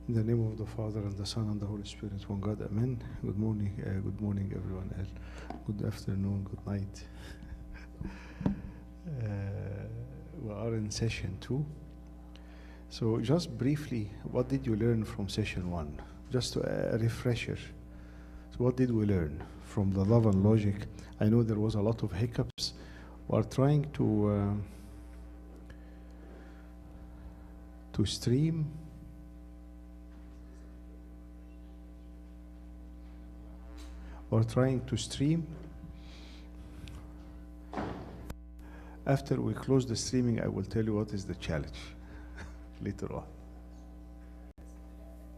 In the name of the Father and the Son and the Holy Spirit, one God, Amen. Good morning, everyone. Good afternoon, good night. We are in session 2. So just briefly, what did you learn from session 1? Just a refresher. So what did we learn from the love and logic? I know there was a lot of hiccups. We are trying to stream. We're trying to stream. After we close the streaming, I will tell you what is the challenge later on.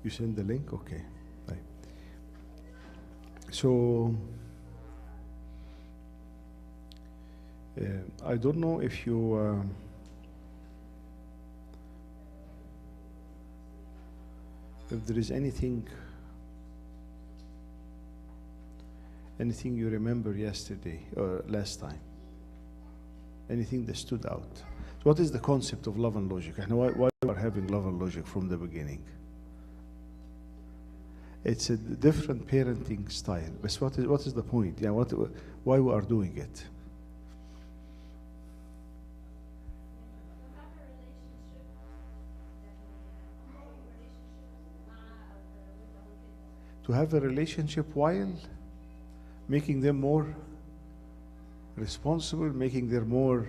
You send the link? Okay. Right. So, I don't know if you if there is anything you remember yesterday or last time? Anything that stood out? So what is the concept of love and logic? And why we are having love and logic from the beginning? It's a different parenting style. But what is the point? Yeah, why we are doing it? To have a relationship while making them more responsible, making them more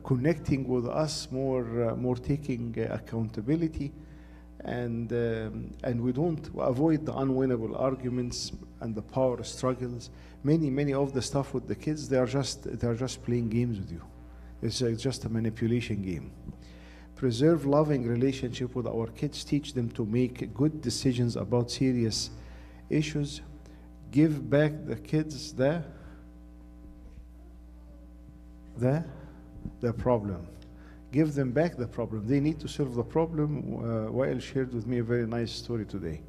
connecting with us, more taking accountability, and we don't avoid the unwinnable arguments and the power struggles. Many of the stuff with the kids, they are just playing games with you. It's just a manipulation game. Preserve loving relationship with our kids. Teach them to make good decisions about serious issues. Give back the kids the problem. Give them back the problem. They need to solve the problem. Wael shared with me a very nice story today.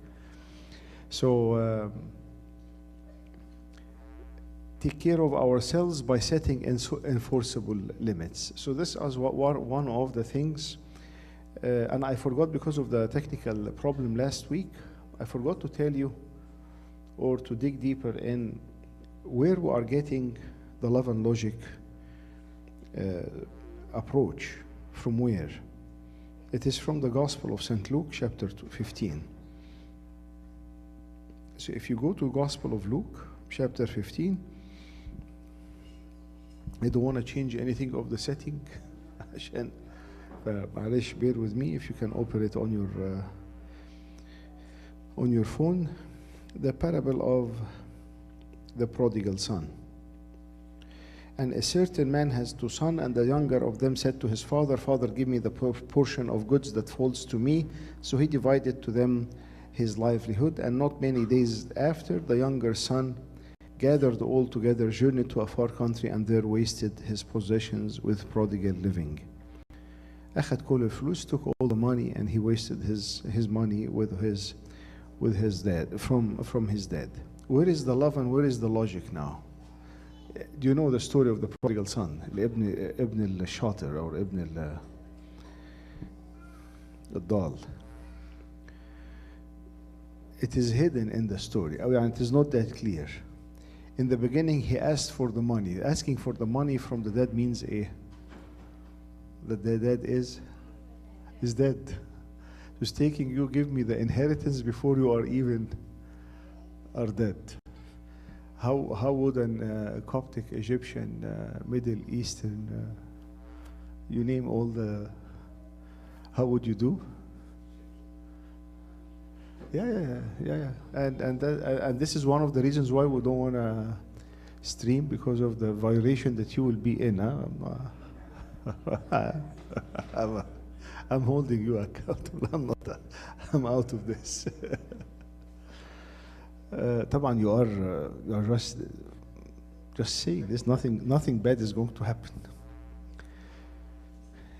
So take care of ourselves by setting enforceable limits. So this is one of the things, and I forgot because of the technical problem last week, I forgot to tell you or to dig deeper in where we are getting the love and logic approach. From where? It is from the Gospel of St. Luke, chapter 15. So if you go to Gospel of Luke, chapter 15, I don't want to change anything of the setting. معلش, bear with me if you can open it on your phone. The parable of the prodigal son. And a certain man has 2 sons, and the younger of them said to his father, Father, give me the portion of goods that falls to me. So he divided to them his livelihood. And not many days after, the younger son gathered all together, journeyed to a far country, and there wasted his possessions with prodigal living. أخذ كل الفلوس, took all the money, and he wasted his money with his dad, from his dad. Where is the love and where is the logic now? Do you know the story of the prodigal son? ابن الشاطر or ابن الضال. It is hidden in the story. It is not that clear. In the beginning, he asked for the money. Asking for the money from the dad means that the dad is dead. Who's taking you, give me the inheritance before you are even dead. How would an Coptic, Egyptian, Middle Eastern, you name all the, how would you do? Yeah. And this is one of the reasons why we don't want to stream, because of the violation that you will be in. I'm holding you accountable. I'm out of this. طبعا you are just saying this. Nothing bad is going to happen.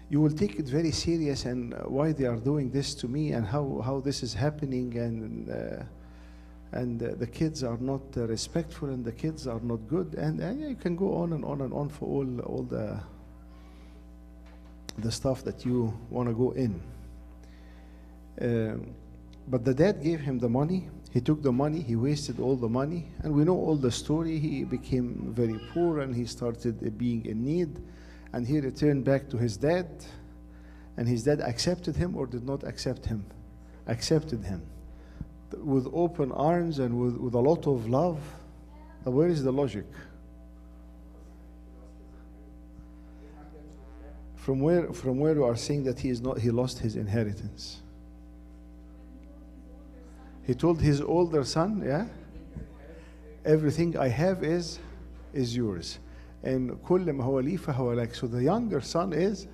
You will take it very serious, and why they are doing this to me, and how this is happening, and the kids are not respectful, and the kids are not good, and you can go on and on for all the stuff that you want to go in. Um, but the dad gave him the money. He took the money, he wasted all the money, and we know all the story. He became very poor and he started being in need, and he returned back to his dad, and his dad accepted him or did not accept him? Accepted him with open arms and with a lot of love. Where is the logic? From where you are saying that he lost his inheritance? He told his older son, yeah, everything I have is yours. And كل ما هو لي فهو لك. So the younger son is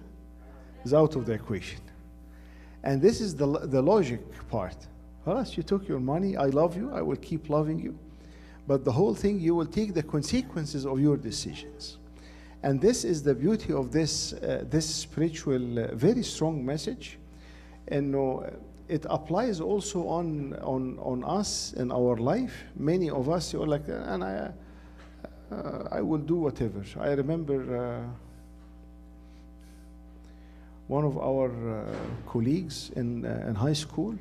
out of the equation. And this is the logic part. Halas, you took your money, I love you, I will keep loving you. But the whole thing, you will take the consequences of your decisions. And this is the beauty of this spiritual, very strong message. And it applies also on us in our life. Many of us, you're like, and I will do whatever. I remember one of our colleagues in high school.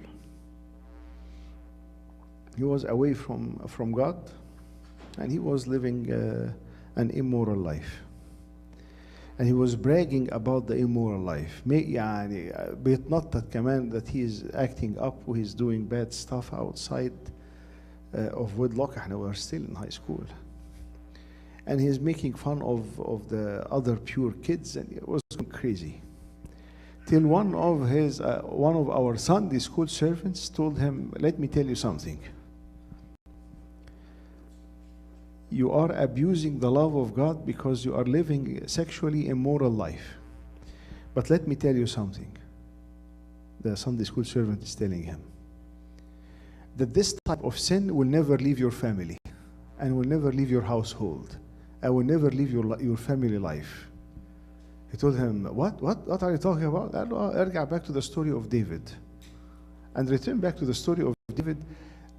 He was away from God, and he was living an immoral life. And he was bragging about the immoral life. يعني بيتنطط كمان that he is acting up, he's doing bad stuff outside of wedlock. احنا were still in high school. And he's making fun of the other pure kids, and it was crazy. Till one of our Sunday school servants told him, let me tell you something. You are abusing the love of God because you are living a sexually immoral life. But let me tell you something. The Sunday school servant is telling him that this type of sin will never leave your family and will never leave your household and will never leave your family life. He told him, what are you talking about? ارجع back to the story of David. And return back to the story of David.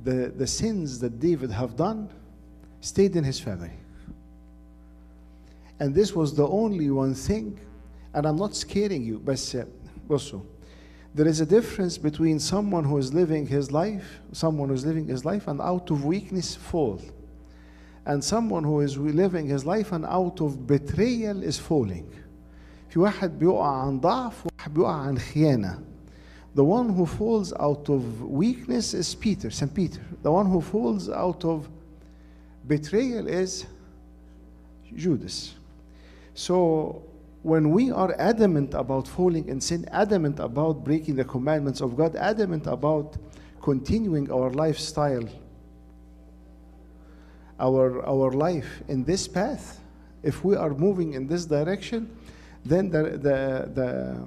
The sins that David have done stayed in his family. And this was the only one thing, and I'm not scaring you, but also, there is a difference between someone who is living his life and out of weakness fall, and someone who is living his life and out of betrayal is falling. في واحد بيقع عن ضعف وواحد بيقع عن خيانة. The one who falls out of weakness is St. Peter. The one who falls out of betrayal is Judas. So when we are adamant about falling in sin, adamant about breaking the commandments of God, adamant about continuing our lifestyle, our life in this path, if we are moving in this direction, then the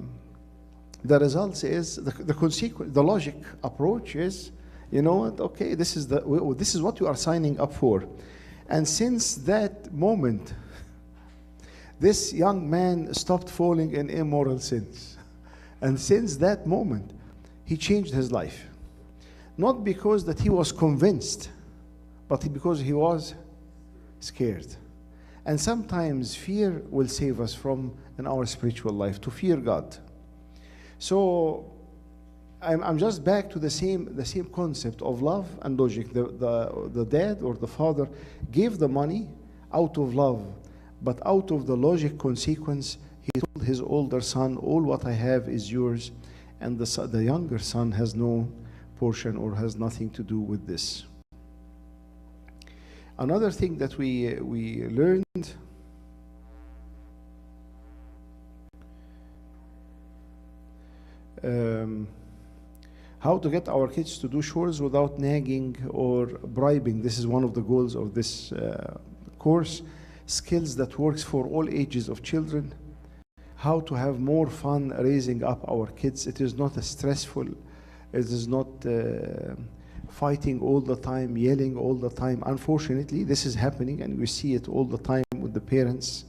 results is the consequence. The logic approach is, you know what? Okay, this is what you are signing up for. And since that moment, this young man stopped falling in immoral sins. And since that moment, he changed his life. Not because that he was convinced, but because he was scared. And sometimes fear will save us from in our spiritual life, to fear God. So I'm just back to the same concept of love and logic. The dad or the father gave the money out of love, but out of the logic consequence, he told his older son, all what I have is yours, and the younger son has no portion or has nothing to do with this. Another thing that we learned how to get our kids to do chores without nagging or bribing. This is one of the goals of this course. Skills that works for all ages of children. How to have more fun raising up our kids. It is not stressful. It is not fighting all the time, yelling all the time. Unfortunately, this is happening, and we see it all the time with the parents.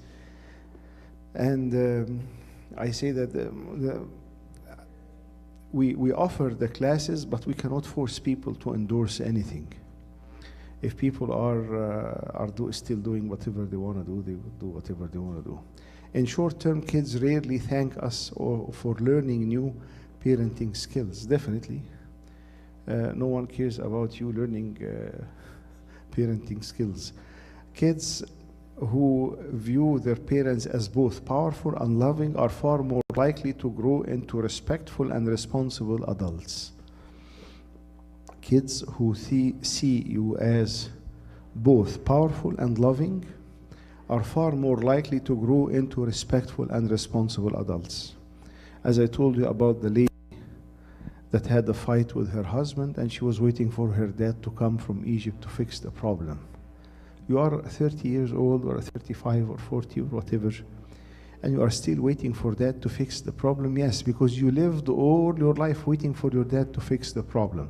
And I say that we offer the classes, but we cannot force people to endorse anything. If people are still doing whatever they want to do, they will do whatever they want to do. In short term, kids rarely thank us for learning new parenting skills, definitely. No one cares about you learning parenting skills. Kids who view their parents as both powerful and loving are far more likely to grow into respectful and responsible adults. Kids who see you as both powerful and loving are far more likely to grow into respectful and responsible adults. As I told you about the lady that had a fight with her husband and she was waiting for her dad to come from Egypt to fix the problem. You are 30 years old or 35 or 40 or whatever, and you are still waiting for dad to fix the problem. Yes, because you lived all your life waiting for your dad to fix the problem.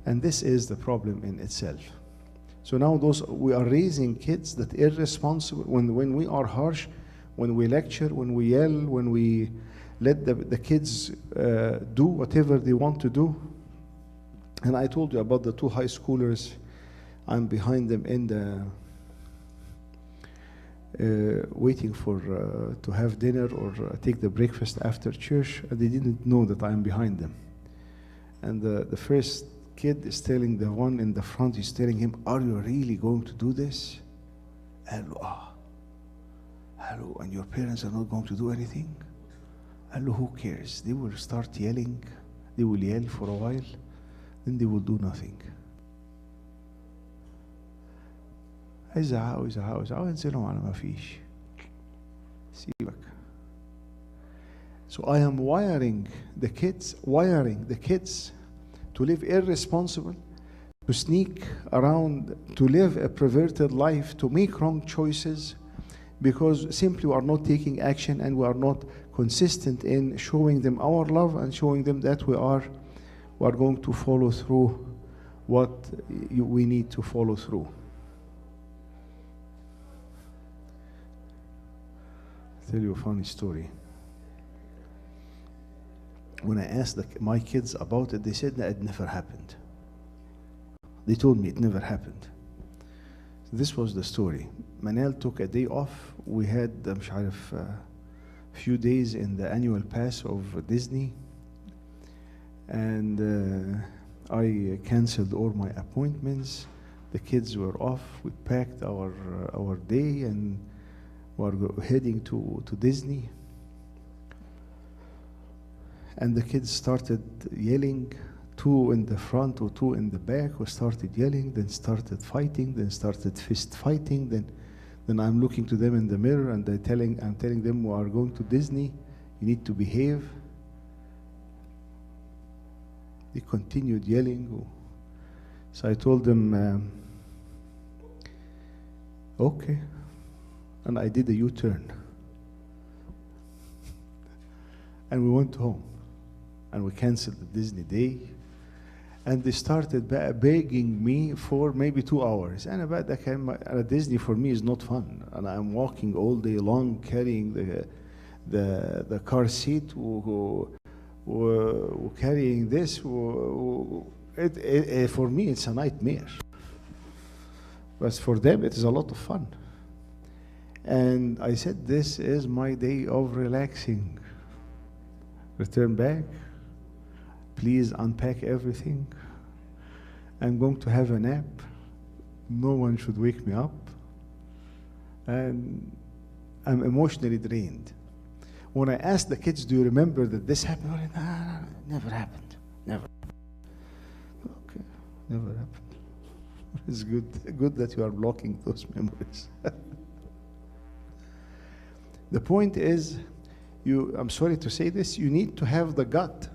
And this is the problem in itself. So now we are raising kids that irresponsible, when we are harsh, when we lecture, when we yell, when we let the kids do whatever they want to do. And I told you about the 2 high schoolers. I'm behind them in the waiting for to have dinner or take the breakfast after church, and they didn't know that I'm behind them. And the first kid is telling the one in the front, he's telling him, "Are you really going to do this?" Hello, hello, and your parents are not going to do anything? Hello, who cares? They will start yelling, they will yell for a while, then they will do nothing. يزعقوا يزعقوا يزعقوا ينزلهم على ما فيش. سيبك. So I am wiring the kids to live irresponsible, to sneak around, to live a perverted life, to make wrong choices, because simply we are not taking action and we are not consistent in showing them our love and showing them that we are going to follow through what we need to follow through. I'll tell you a funny story. When I asked my kids about it, they said that it never happened. They told me it never happened. This was the story. Manel took a day off. We had مش عارف few days in the annual pass of Disney, and I canceled all my appointments. The kids were off. We packed our day and were heading to Disney. And the kids started yelling, 2 in the front or 2 in the back, who started yelling, then started fighting, then started fist fighting. Then I'm looking to them in the mirror and I'm telling them, we are going to Disney, you need to behave. They continued yelling. So I told them, okay. And I did a U-turn. And we went home. And we canceled the Disney day. And they started begging me for maybe 2 hours. And about that, Disney for me is not fun. And I'm walking all day long carrying the car seat, carrying this. For me, it's a nightmare. But for them, it is a lot of fun. And I said, this is my day of relaxing. Return back. Please unpack everything. I'm going to have a nap. No one should wake me up. And I'm emotionally drained. When I asked the kids, do you remember that this happened? No, never happened. Never. Okay, never happened. It's good that you are blocking those memories. The point is, I'm sorry to say this, you need to have the gut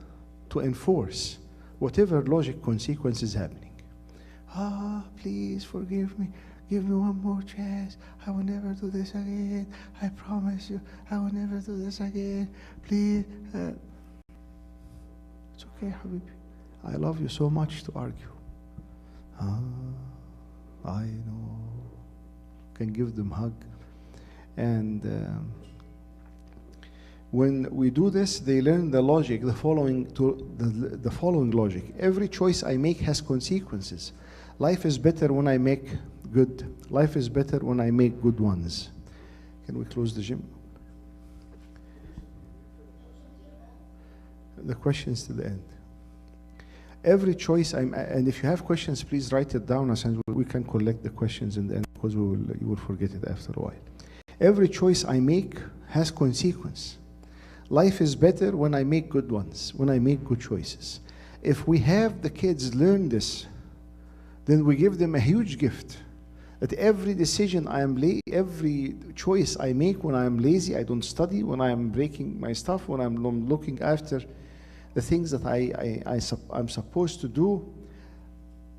to enforce whatever logic consequence is happening. Please forgive me. Give me one more chance. I will never do this again. I promise you, I will never do this again. Please. It's okay, Habibi. I love you so much to argue. I know. Can give them a hug. And when we do this, they learn the logic, the following logic. Every choice I make has consequences. Life is better when I make good. Life is better when I make good ones. Can we close the gym? the questions to the end. Every choice and if you have questions, please write it down, and we can collect the questions in the end, because you will forget it after a while. Every choice I make has consequence. Life is better when I make good ones, when I make good choices. If we have the kids learn this, then we give them a huge gift. That every decision every choice I make, when I am lazy, I don't study, when I am breaking my stuff, when I'm looking after the things that I'm supposed to do,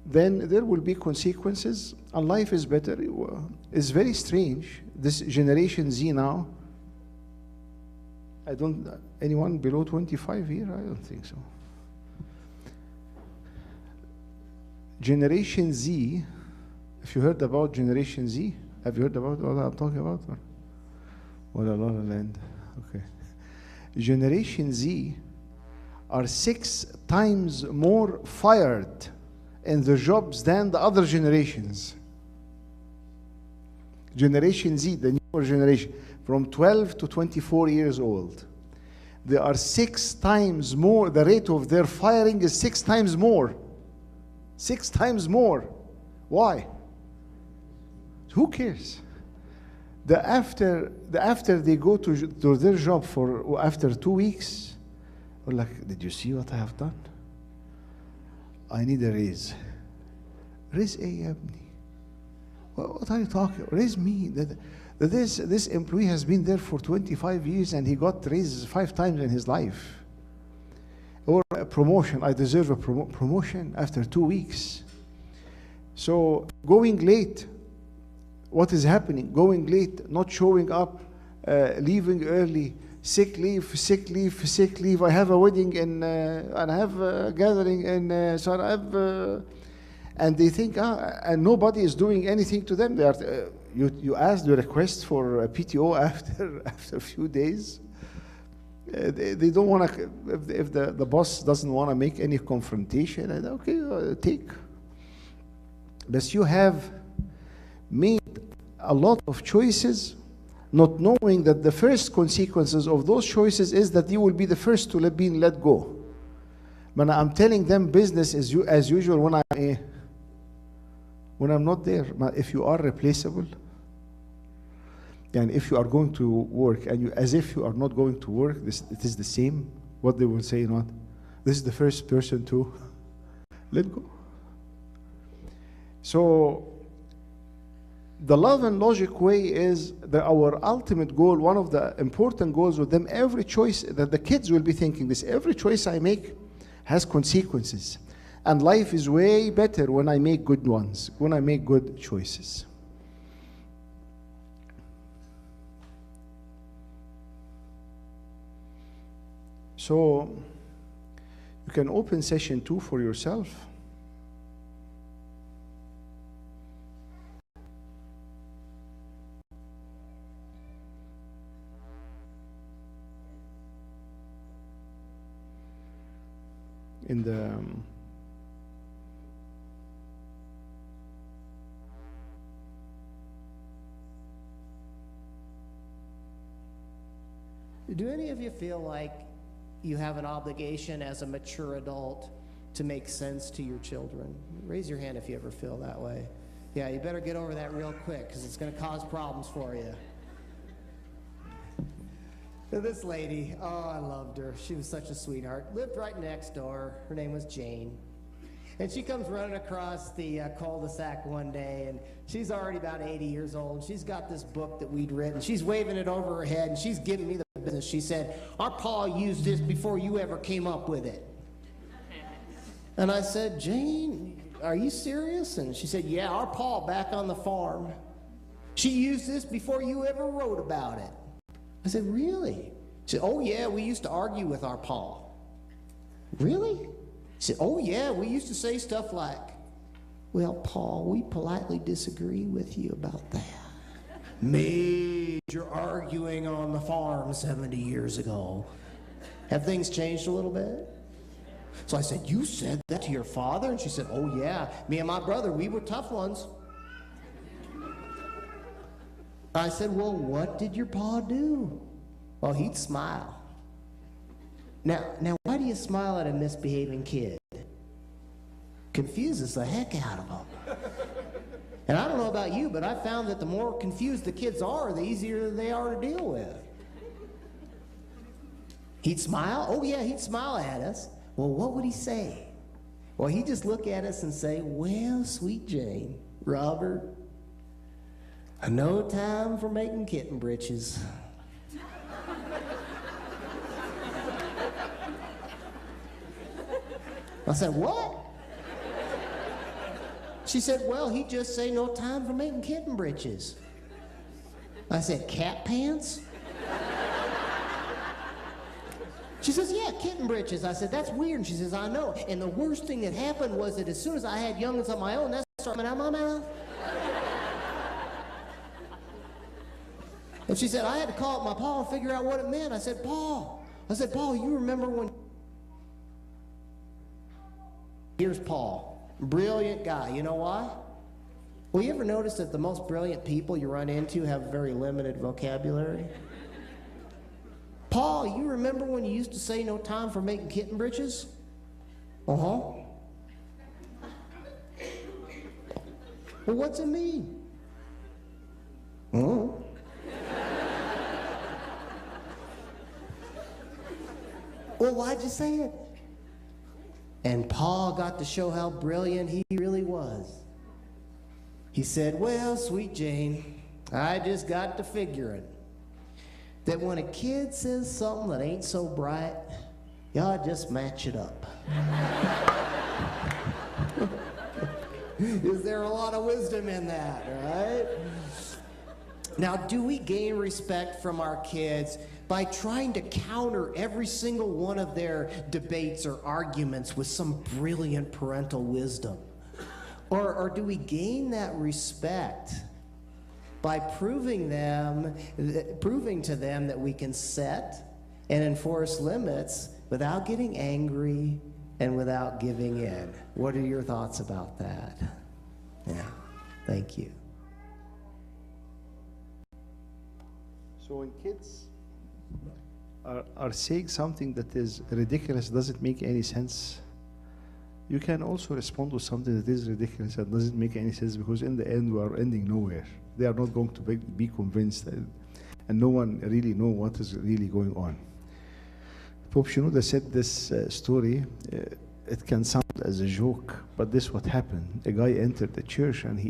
then there will be consequences, and life is better. It's very strange. This Generation Z now, anyone below 25 here? I don't think so. Generation Z, if you heard about Generation Z, have you heard about what I'm talking about? What a lot of land. Okay. Generation Z are 6 times more fired in their jobs than the other generations. Generation Z, the newer generation, from 12 to 24 years old. They are 6 times more, the rate of their firing is 6 times more. 6 times more. Why? Who cares? After they go to their job after 2 weeks, we're like, did you see what I have done? I need a raise. Raise A, Abni. What are you talking? Raise me. This employee has been there for 25 years and he got raises 5 times in his life. Or a promotion. I deserve a promotion after 2 weeks. So going late. What is happening? Going late, not showing up, leaving early, sick leave. I have a wedding and I have a gathering in so I have, and they think, and nobody is doing anything to them. They are, you ask the request for a PTO after a few days. They don't want to. If the boss doesn't want to make any confrontation, okay, take. But you have made a lot of choices, not knowing that the first consequences of those choices is that you will be the first to be let go. But I'm telling them business as usual when I'm not there. If you are replaceable, and if you are going to work and as if you are not going to work, it is the same. What they will say, not this is the first person to let go. So the love and logic way is our ultimate goal. One of the important goals with them, every choice that the kids will be thinking this, every choice I make has consequences. And life is way better when I make good ones, when I make good choices. So you can open session 2 for yourself. In the Do any of you feel like you have an obligation as a mature adult to make sense to your children? Raise your hand if you ever feel that way. Yeah, you better get over that real quick because it's going to cause problems for you. This lady, oh, I loved her. She was such a sweetheart. Lived right next door. Her name was Jane. And she comes running across the cul-de-sac one day, and she's already about 80 years old. She's got this book that we'd written. She's waving it over her head, and she's giving me the business. She said, our pa used this before you ever came up with it. And I said, Jane, are you serious? And she said, yeah, our pa back on the farm. She used this before you ever wrote about it. I said, really? She said, oh, yeah, we used to argue with our pa. Really? She said, oh, yeah, we used to say stuff like, well, pa, we politely disagree with you about that. Major arguing on the farm 70 years ago. Have things changed a little bit? So I said, you said that to your father? And she said, oh, yeah, me and my brother, we were tough ones. I said, well, what did your pa do? Well, he'd smile. Now, why do you smile at a misbehaving kid? Confuses the heck out of them. And I don't know about you, but I found that the more confused the kids are, the easier they are to deal with. He'd smile? Oh yeah, he'd smile at us. Well, what would he say? Well, he'd just look at us and say, well, sweet Jane, Robert, no time for making kitten britches. I said, what? She said, well, he'd just say no time for making kitten britches. I said, cat pants? She says, yeah, kitten britches. I said, that's weird. And she says, I know. And the worst thing that happened was that as soon as I had youngins on my own, that started coming out of my mouth. And she said, I had to call up my pa and figure out what it meant. I said, Paul, you remember when... Here's Paul, brilliant guy. You know why? Well, you ever notice that the most brilliant people you run into have very limited vocabulary? Paul, you remember when you used to say no time for making kitten britches? Uh-huh. Well, what's it mean? Oh. Well, why'd you say it? And Paul got to show how brilliant he really was. He said, well, sweet Jane, I just got to figuring that when a kid says something that ain't so bright, y'all just match it up. Is there a lot of wisdom in that, right? Now, do we gain respect from our kids by trying to counter every single one of their debates or arguments with some brilliant parental wisdom? Or do we gain that respect by proving to them that we can set and enforce limits without getting angry and without giving in? What are your thoughts about that? Yeah, thank you. So when kids are saying something that is ridiculous, doesn't make any sense, you can also respond with something that is ridiculous and doesn't make any sense, because in the end we are ending nowhere. They are not going to be convinced, and no one really know what is really going on. Pope Shenouda said this story. It can sound as a joke, but this is what happened. A guy entered the church, and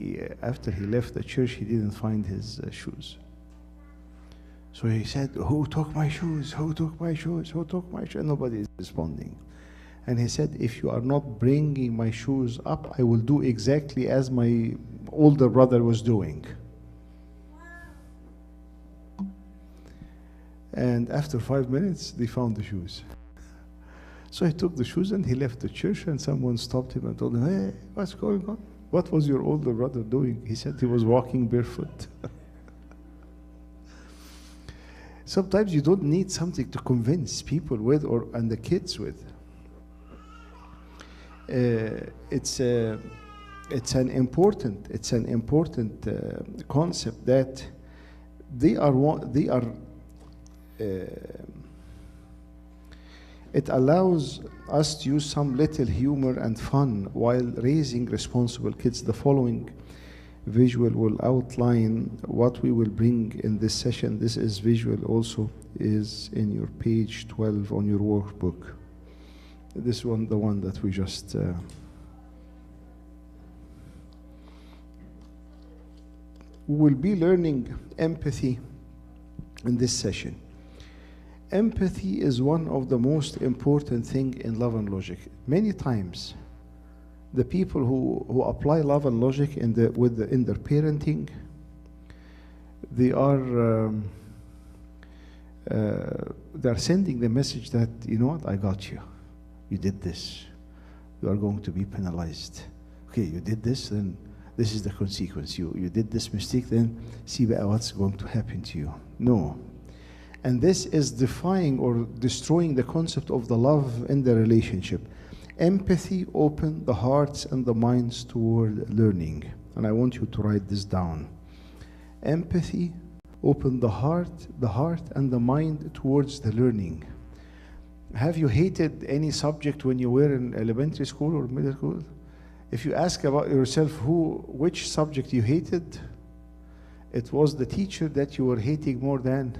after he left the church, he didn't find his shoes. So he said, who took my shoes? Who took my shoes? Who took my shoes? And nobody is responding. And he said, if you are not bringing my shoes up, I will do exactly as my older brother was doing. And after 5 minutes, they found the shoes. So he took the shoes and he left the church, and someone stopped him and told him, hey, what's going on? What was your older brother doing? He said he was walking barefoot. Sometimes you don't need something to convince people with, and the kids with. It's an important concept that it allows us to use some little humor and fun while raising responsible kids. The following visual will outline what we will bring in this session. This is visual also is in your page 12 on your workbook. This one, the one that we just we will be learning empathy in this session. Empathy is one of the most important things in Love and Logic. Many times, the people who apply Love and Logic in their parenting, they're sending the message that, you know what, I got you. You did this. You are going to be penalized. Okay, you did this, then this is the consequence. You did this mistake, then see what's going to happen to you. No. And this is defying or destroying the concept of the love in the relationship. Empathy opens the hearts and the minds toward learning. And I want you to write this down. Empathy opens the heart and the mind towards the learning. Have you hated any subject when you were in elementary school or middle school? If you ask about yourself which subject you hated, it was the teacher that you were hating more than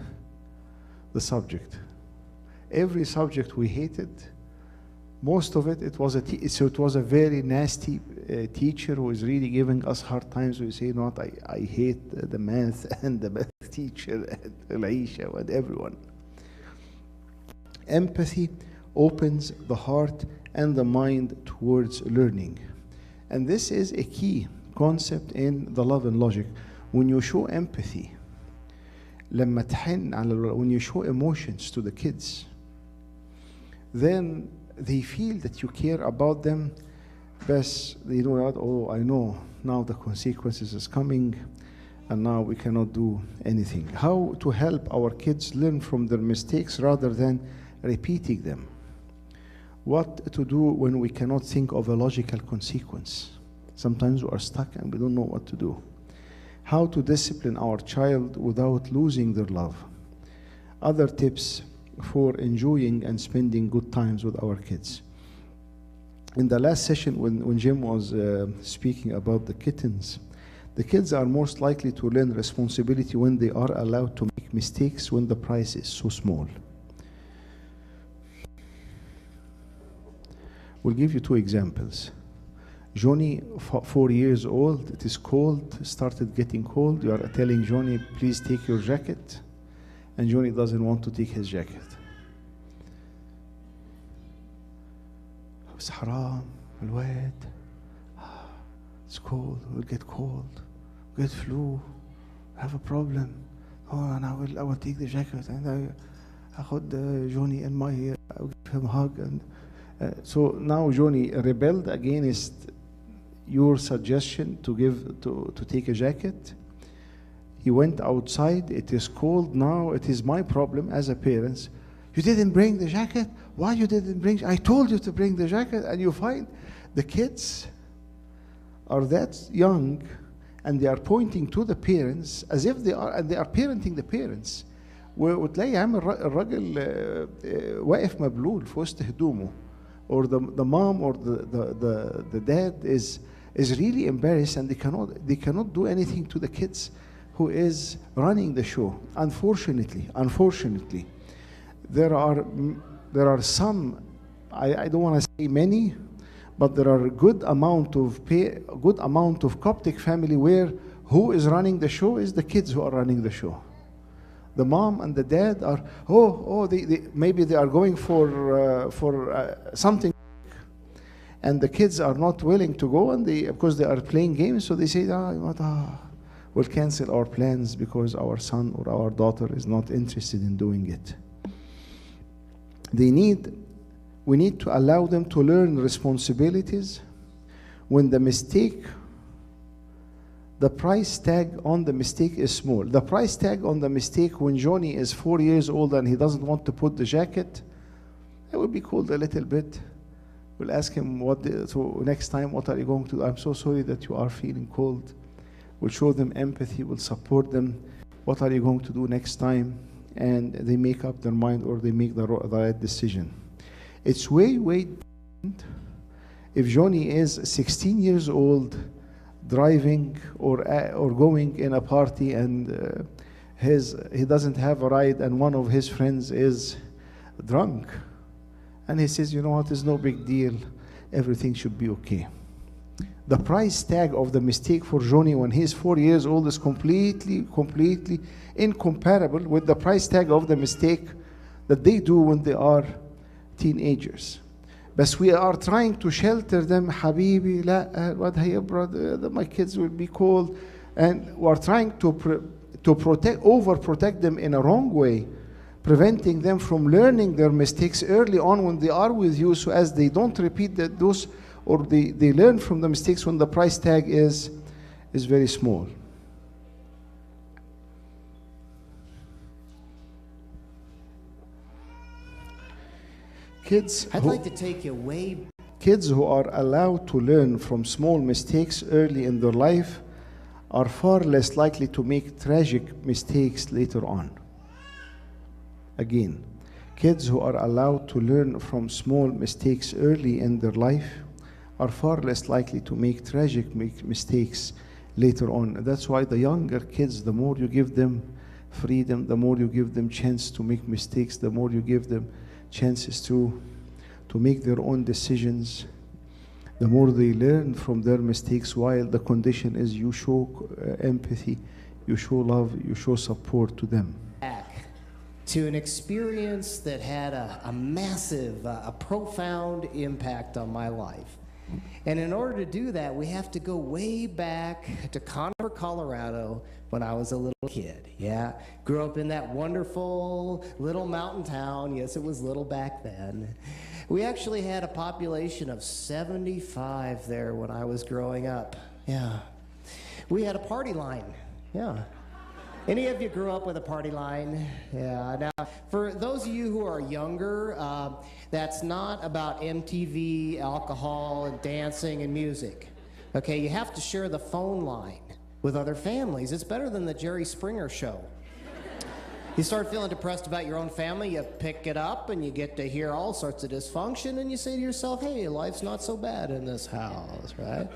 the subject. Every subject we hated, most of it, it was a very nasty teacher who is really giving us hard times. We say, you know what, I hate the math and the math teacher and Aisha and everyone. Empathy opens the heart and the mind towards learning. And this is a key concept in the love and logic. When you show empathy, when you show emotions to the kids, then they feel that you care about them. Best, you know what, oh, I know now the consequences is coming and now we cannot do anything. How to help our kids learn from their mistakes rather than repeating them. What to do when we cannot think of a logical consequence. Sometimes we are stuck and we don't know what to do. How to discipline our child without losing their love. Other tips for enjoying and spending good times with our kids. In the last session, when Jim was speaking about the kittens, the kids are most likely to learn responsibility when they are allowed to make mistakes when the price is so small. We'll give you two examples. Johnny, 4 years old, it is cold, started getting cold. You are telling Johnny, please take your jacket. And Johnny doesn't want to take his jacket. بس حرام الواد. It's cold, we'll get cold, we'll get flu, have a problem. Oh, and I will take the jacket and I hold Johnny in my ear, I will give him a hug. And so now Johnny rebelled against your suggestion to take a jacket. He went outside, it is cold now, it is my problem as a parent. You didn't bring the jacket? Why you didn't bring? I told you to bring the jacket. And you find the kids are that young and they are pointing to the parents as if they are parenting the parents. وتلاقي عامل الراجل واقف مبلول في وسط هدومه. Or the mom or the dad is really embarrassed and they cannot do anything to the kids who is running the show. Unfortunately, there are some, I don't want to say many, but there are a good amount of Coptic family where who is running the show is the kids who are running the show. The mom and the dad are they maybe they are going for something, and the kids are not willing to go, and because they are playing games, so they say, we'll cancel our plans because our son or our daughter is not interested in doing it. We need to allow them to learn responsibilities. When the price tag on the mistake is small. The price tag on the mistake when Johnny is 4 years old and he doesn't want to put the jacket, it will be cold a little bit. We'll ask him so next time, what are you going to do? I'm so sorry that you are feeling cold. We'll show them empathy, we'll support them. What are you going to do next time? And they make up their mind or they make the right decision. It's way different if Johnny is 16 years old, driving or going in a party and he doesn't have a ride and one of his friends is drunk. And he says, you know what, it's no big deal. Everything should be okay. The price tag of the mistake for Johnny when he's 4 years old is completely incomparable with the price tag of the mistake that they do when they are teenagers. But we are trying to shelter them. Habibi, لا what هيبرد, my kids will be cold. And we are trying to overprotect them in a wrong way, preventing them from learning their mistakes early on when they are with you, so as they don't repeat those, or they learn from the mistakes when the price tag is very small. Kids who are allowed to learn from small mistakes early in their life are far less likely to make tragic mistakes later on. Again, Kids who are allowed to learn from small mistakes early in their life are far less likely to make tragic mistakes later on. That's why the younger kids, the more you give them freedom, the more you give them chance to make mistakes, the more you give them chances to make their own decisions, the more they learn from their mistakes, while the condition is you show empathy, you show love, you show support to them. Back to an experience that had a massive, a profound impact on my life. And in order to do that, we have to go way back to Conover, Colorado, when I was a little kid. Yeah, grew up in that wonderful little mountain town. Yes, it was little back then. We actually had a population of 75 there when I was growing up. Yeah. We had a party line. Yeah. Any of you grew up with a party line? Yeah. Now, for those of you who are younger, that's not about MTV, alcohol, and dancing and music. Okay, you have to share the phone line with other families. It's better than the Jerry Springer show. You start feeling depressed about your own family, you pick it up and you get to hear all sorts of dysfunction, and you say to yourself, hey, life's not so bad in this house, right?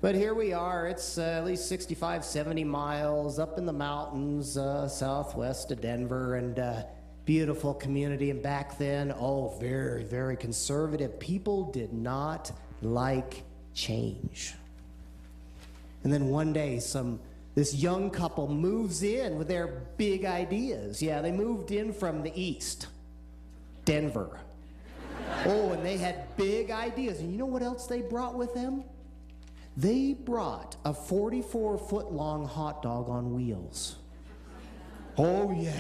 But here we are, it's at least 65, 70 miles up in the mountains, southwest of Denver, and beautiful community. And back then, oh, very, very conservative. People did not like change. And then one day, this young couple moves in with their big ideas. Yeah, they moved in from the east, Denver. Oh, and they had big ideas. And you know what else they brought with them? They brought a 44-foot-long hot dog on wheels. Oh, yeah.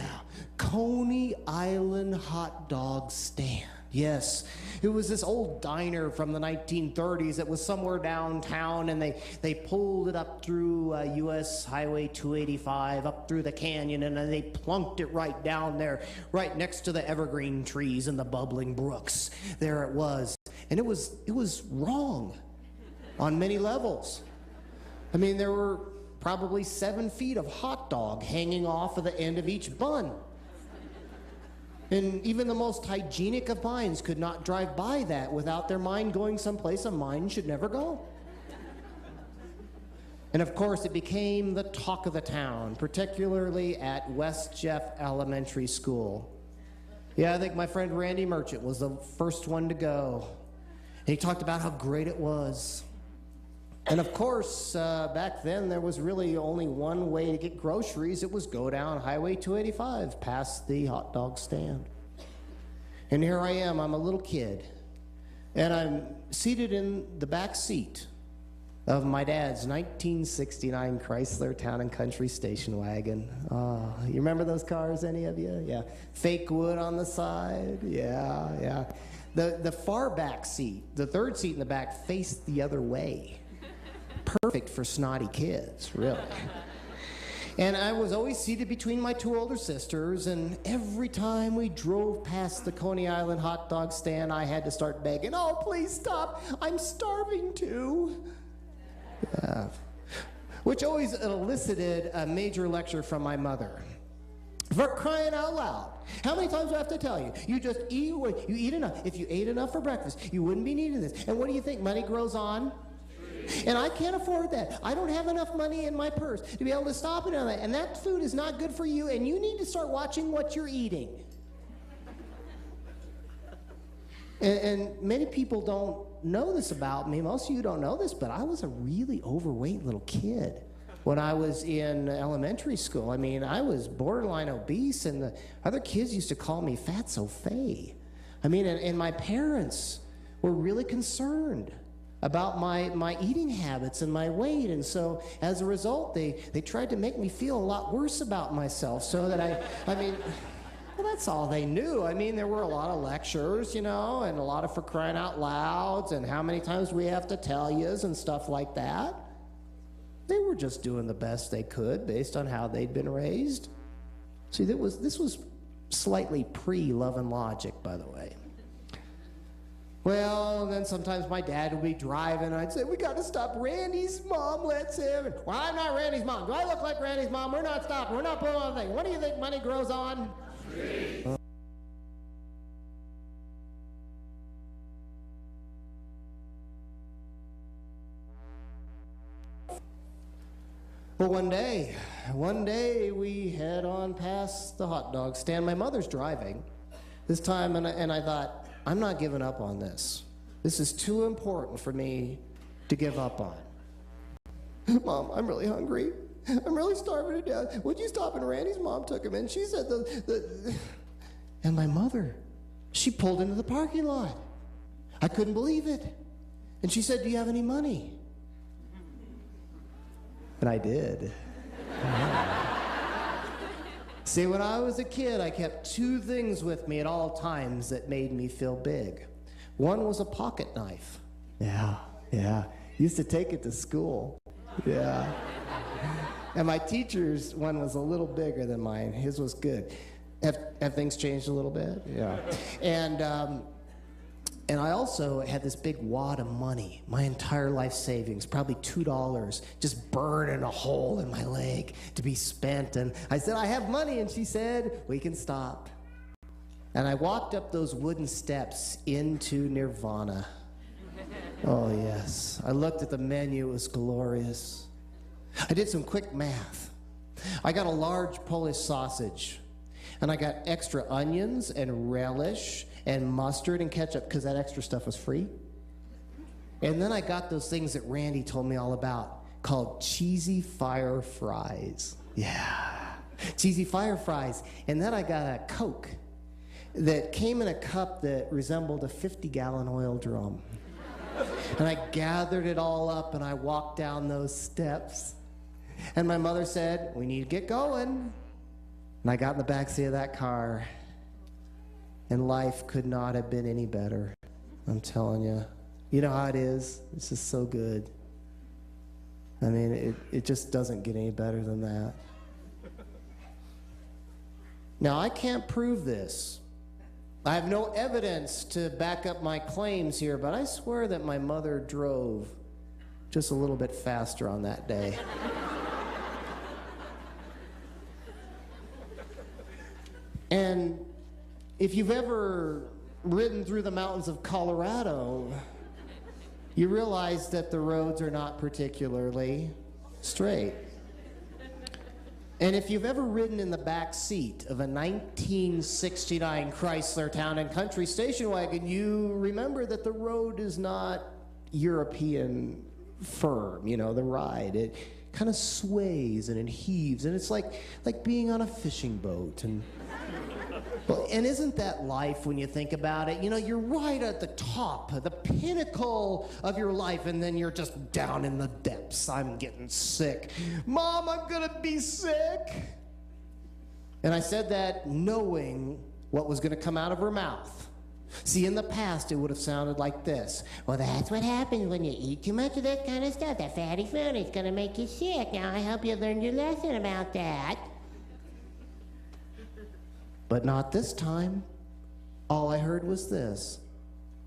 Coney Island hot dog stand. Yes. It was this old diner from the 1930s that was somewhere downtown, and they pulled it up through U.S. Highway 285, up through the canyon, and then they plunked it right down there, right next to the evergreen trees and the bubbling brooks. There it was. And it was wrong on many levels. I mean, there were probably 7 feet of hot dog hanging off of the end of each bun. And even the most hygienic of minds could not drive by that without their mind going someplace a mind should never go. And of course, it became the talk of the town, particularly at West Jeff Elementary School. Yeah, I think my friend Randy Merchant was the first one to go. And he talked about how great it was. And of course, back then, there was really only one way to get groceries. It was go down Highway 285, past the hot dog stand. And here I am, I'm a little kid. And I'm seated in the back seat of my dad's 1969 Chrysler Town & Country station wagon. Oh, you remember those cars, any of you? Yeah. Fake wood on the side. Yeah, yeah. The far back seat, the third seat in the back, faced the other way. Perfect for snotty kids, really. And I was always seated between my 2 older sisters, and every time we drove past the Coney Island hot dog stand, I had to start begging, oh, please stop, I'm starving too. Yeah. Which always elicited a major lecture from my mother. For crying out loud. How many times do I have to tell you? You just eat what you eat enough. If you ate enough for breakfast, you wouldn't be needing this. And what do you think? Money grows on? And I can't afford that. I don't have enough money in my purse to be able to stop it on that. And that food is not good for you, and you need to start watching what you're eating. And many people don't know this about me. Most of you don't know this, but I was a really overweight little kid when I was in elementary school. I mean, I was borderline obese, and the other kids used to call me Fatso Faye. I mean, and my parents were really concerned about my eating habits and my weight, and so as a result, they tried to make me feel a lot worse about myself, so that I mean, well, that's all they knew. I mean, there were a lot of lectures, you know, and a lot of for crying out louds, and how many times we have to tell yous and stuff like that. They were just doing the best they could based on how they'd been raised. See, this was slightly pre-Love and Logic, by the way. Well, then sometimes my dad would be driving, and I'd say, we got to stop. Randy's mom lets him. Well, I'm not Randy's mom. Do I look like Randy's mom? We're not stopping. We're not pulling on the thing. What do you think money grows on? Well, one day we head on past the hot dog stand. My mother's driving this time, and I thought, I'm not giving up on this. This is too important for me to give up on. Mom, I'm really hungry. I'm really starving to death. Would you stop? And Randy's mom took him in. She said And my mother, she pulled into the parking lot. I couldn't believe it. And she said, do you have any money? And I did. See, when I was a kid, I kept two things with me at all times that made me feel big. One was a pocket knife. Yeah. Used to take it to school. Yeah. And my teacher's one was a little bigger than mine. His was good. Have things changed a little bit? Yeah. And I also had this big wad of money, my entire life savings, probably $2, just burning a hole in my leg to be spent. And I said, I have money. And she said, we can stop. And I walked up those wooden steps into Nirvana. Oh, yes. I looked at the menu. It was glorious. I did some quick math. I got a large Polish sausage. And I got extra onions and relish and mustard and ketchup because that extra stuff was free. And then I got those things that Randy told me all about called cheesy fire fries. Yeah, cheesy fire fries. And then I got a Coke that came in a cup that resembled a 50-gallon oil drum. And I gathered it all up and I walked down those steps. And my mother said, we need to get going. And I got in the backseat of that car, and life could not have been any better. I'm telling you. You know how it is? It's just so good. I mean, it just doesn't get any better than that. Now, I can't prove this. I have no evidence to back up my claims here, but I swear that my mother drove just a little bit faster on that day. And if you've ever ridden through the mountains of Colorado, you realize that the roads are not particularly straight. And if you've ever ridden in the back seat of a 1969 Chrysler Town and Country station wagon, you remember that the road is not European firm, you know, the ride. It kind of sways and it heaves, and it's like being on a fishing boat. And isn't that life when you think about it? You know, you're right at the top, the pinnacle of your life, and then you're just down in the depths. I'm getting sick. Mom, I'm gonna be sick. And I said that knowing what was gonna come out of her mouth. See, in the past, it would have sounded like this. Well, that's what happens when you eat too much of that kind of stuff. That fatty food is gonna make you sick. Now, I hope you learned your lesson about that. But not this time. All I heard was this.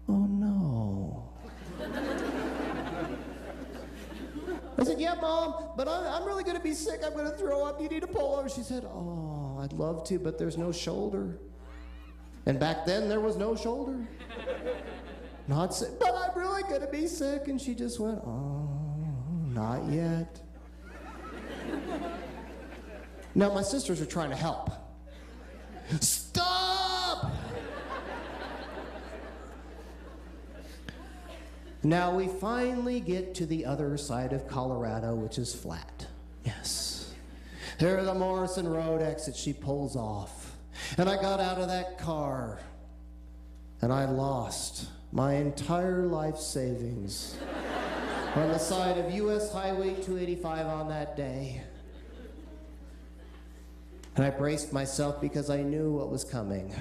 Oh, no. I said, yeah, Mom, but I'm really going to be sick. I'm going to throw up. You need to pull over. She said, oh, I'd love to, but there's no shoulder. And back then, there was no shoulder. Not sick, but I'm really going to be sick. And she just went, oh, not yet. Now, my sisters are trying to help. Stop! Now we finally get to the other side of Colorado, which is flat. Yes. There's the Morrison Road exit. She pulls off. And I got out of that car, and I lost my entire life savings on the side of U.S. Highway 285 on that day. And I braced myself because I knew what was coming.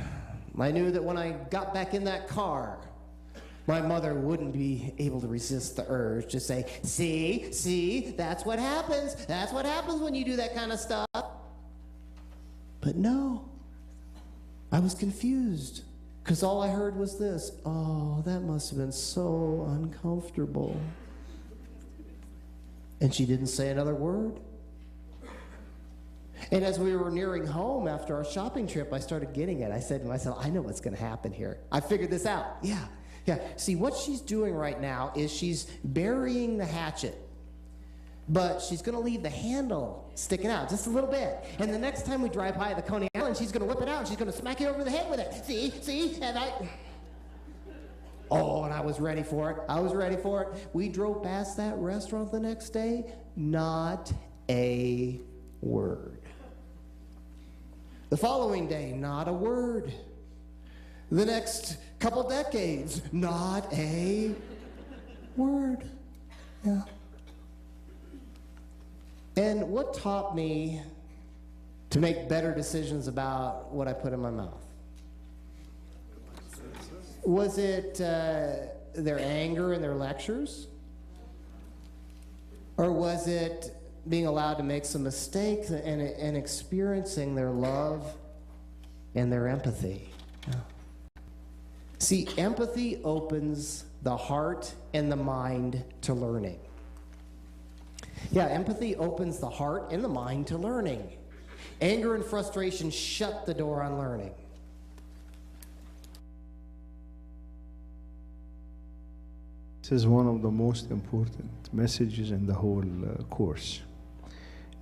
I knew that when I got back in that car, my mother wouldn't be able to resist the urge to say, see, that's what happens. That's what happens when you do that kind of stuff. But no, I was confused because all I heard was this. Oh, that must have been so uncomfortable. And she didn't say another word. And as we were nearing home after our shopping trip, I started getting it. I said to myself, I know what's going to happen here. I figured this out. Yeah. See, what she's doing right now is she's burying the hatchet but she's going to leave the handle sticking out just a little bit. And the next time we drive by the Coney Island, she's going to whip it out and she's going to smack you over the head with it. See? And I was ready for it. We drove past that restaurant the next day, not a word. The following day, not a word. The next couple decades, not a word. Yeah. And what taught me to make better decisions about what I put in my mouth? Was it their anger in their lectures? Or was it being allowed to make some mistakes and experiencing their love and their empathy? Yeah. See, empathy opens the heart and the mind to learning. Yeah, empathy opens the heart and the mind to learning. Anger and frustration shut the door on learning. This is one of the most important messages in the whole course.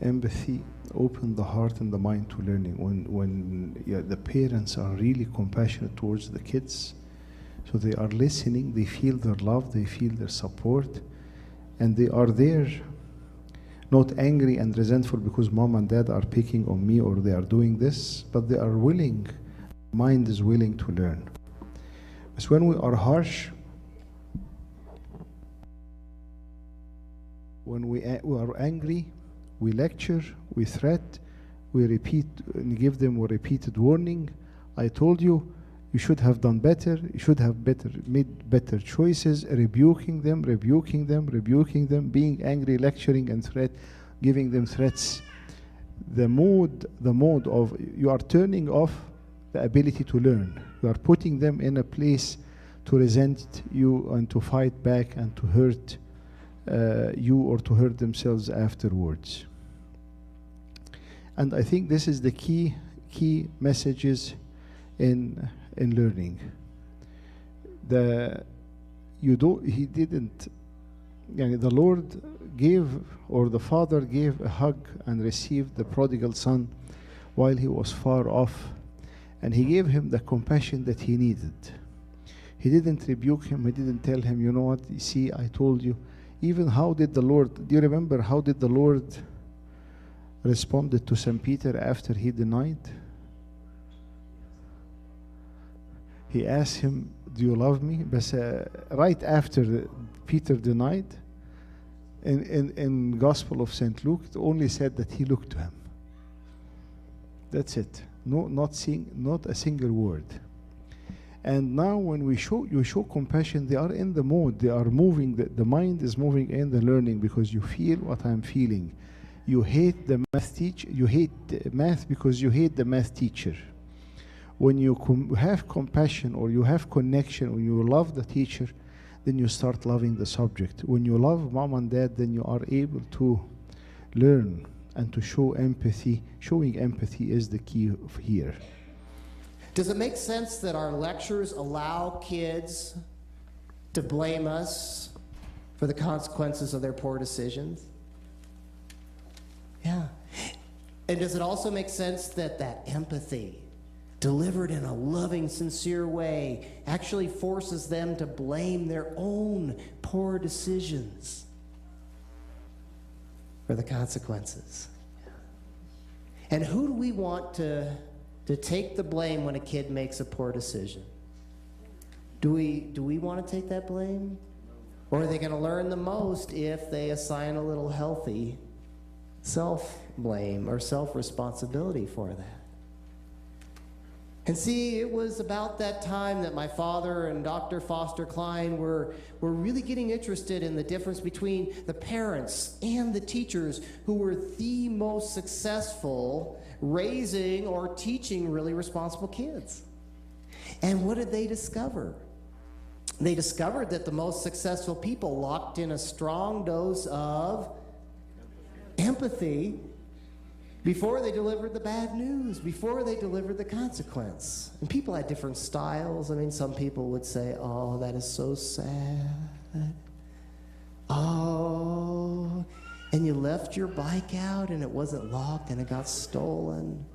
Empathy opens the heart and the mind to learning. When the parents are really compassionate towards the kids, so they are listening, they feel their love, they feel their support, and they are there, not angry and resentful because mom and dad are picking on me or they are doing this, but they are willing, mind is willing to learn. But when we are harsh, when we are angry, we lecture, we threat, we repeat and give them a repeated warning. I told you, you should have done better, you should have made better choices, rebuking them, being angry, lecturing and giving them threats. The mode of, you are turning off the ability to learn. You are putting them in a place to resent you and to fight back and to hurt you or to hurt themselves afterwards. And I think this is the key messages in learning. The Lord gave, or the Father gave a hug and received the prodigal son while he was far off, and he gave him the compassion that he needed. He didn't rebuke him, he didn't tell him, you know what, you see, I told you. Even how did the Lord, do you remember how did the Lord responded to St. Peter after he denied? He asked him, do you love me? But right after Peter denied, in Gospel of St. Luke, it only said that he looked to him. That's it. No, not a single word. And now when you show compassion, they are in the mode, they are moving, the mind is moving in the learning because you feel what I'm feeling. You hate the math teacher, you hate math because you hate the math teacher. When you have compassion or you have connection, when you love the teacher, then you start loving the subject. When you love mom and dad, then you are able to learn and to show empathy. Showing empathy is the key here. Does it make sense that our lectures allow kids to blame us for the consequences of their poor decisions? Yeah. And does it also make sense that empathy, delivered in a loving, sincere way, actually forces them to blame their own poor decisions for the consequences? And who do we want to take the blame when a kid makes a poor decision? Do we want to take that blame? Or are they going to learn the most if they assign a little healthy self-blame or self-responsibility for that? And see, it was about that time that my father and Dr. Foster Klein were really getting interested in the difference between the parents and the teachers who were the most successful raising or teaching really responsible kids. And what did they discover? They discovered that the most successful people locked in a strong dose of empathy before they delivered the bad news, before they delivered the consequence. And people had different styles. I mean, some people would say, oh, that is so sad. Oh, and you left your bike out and it wasn't locked and it got stolen.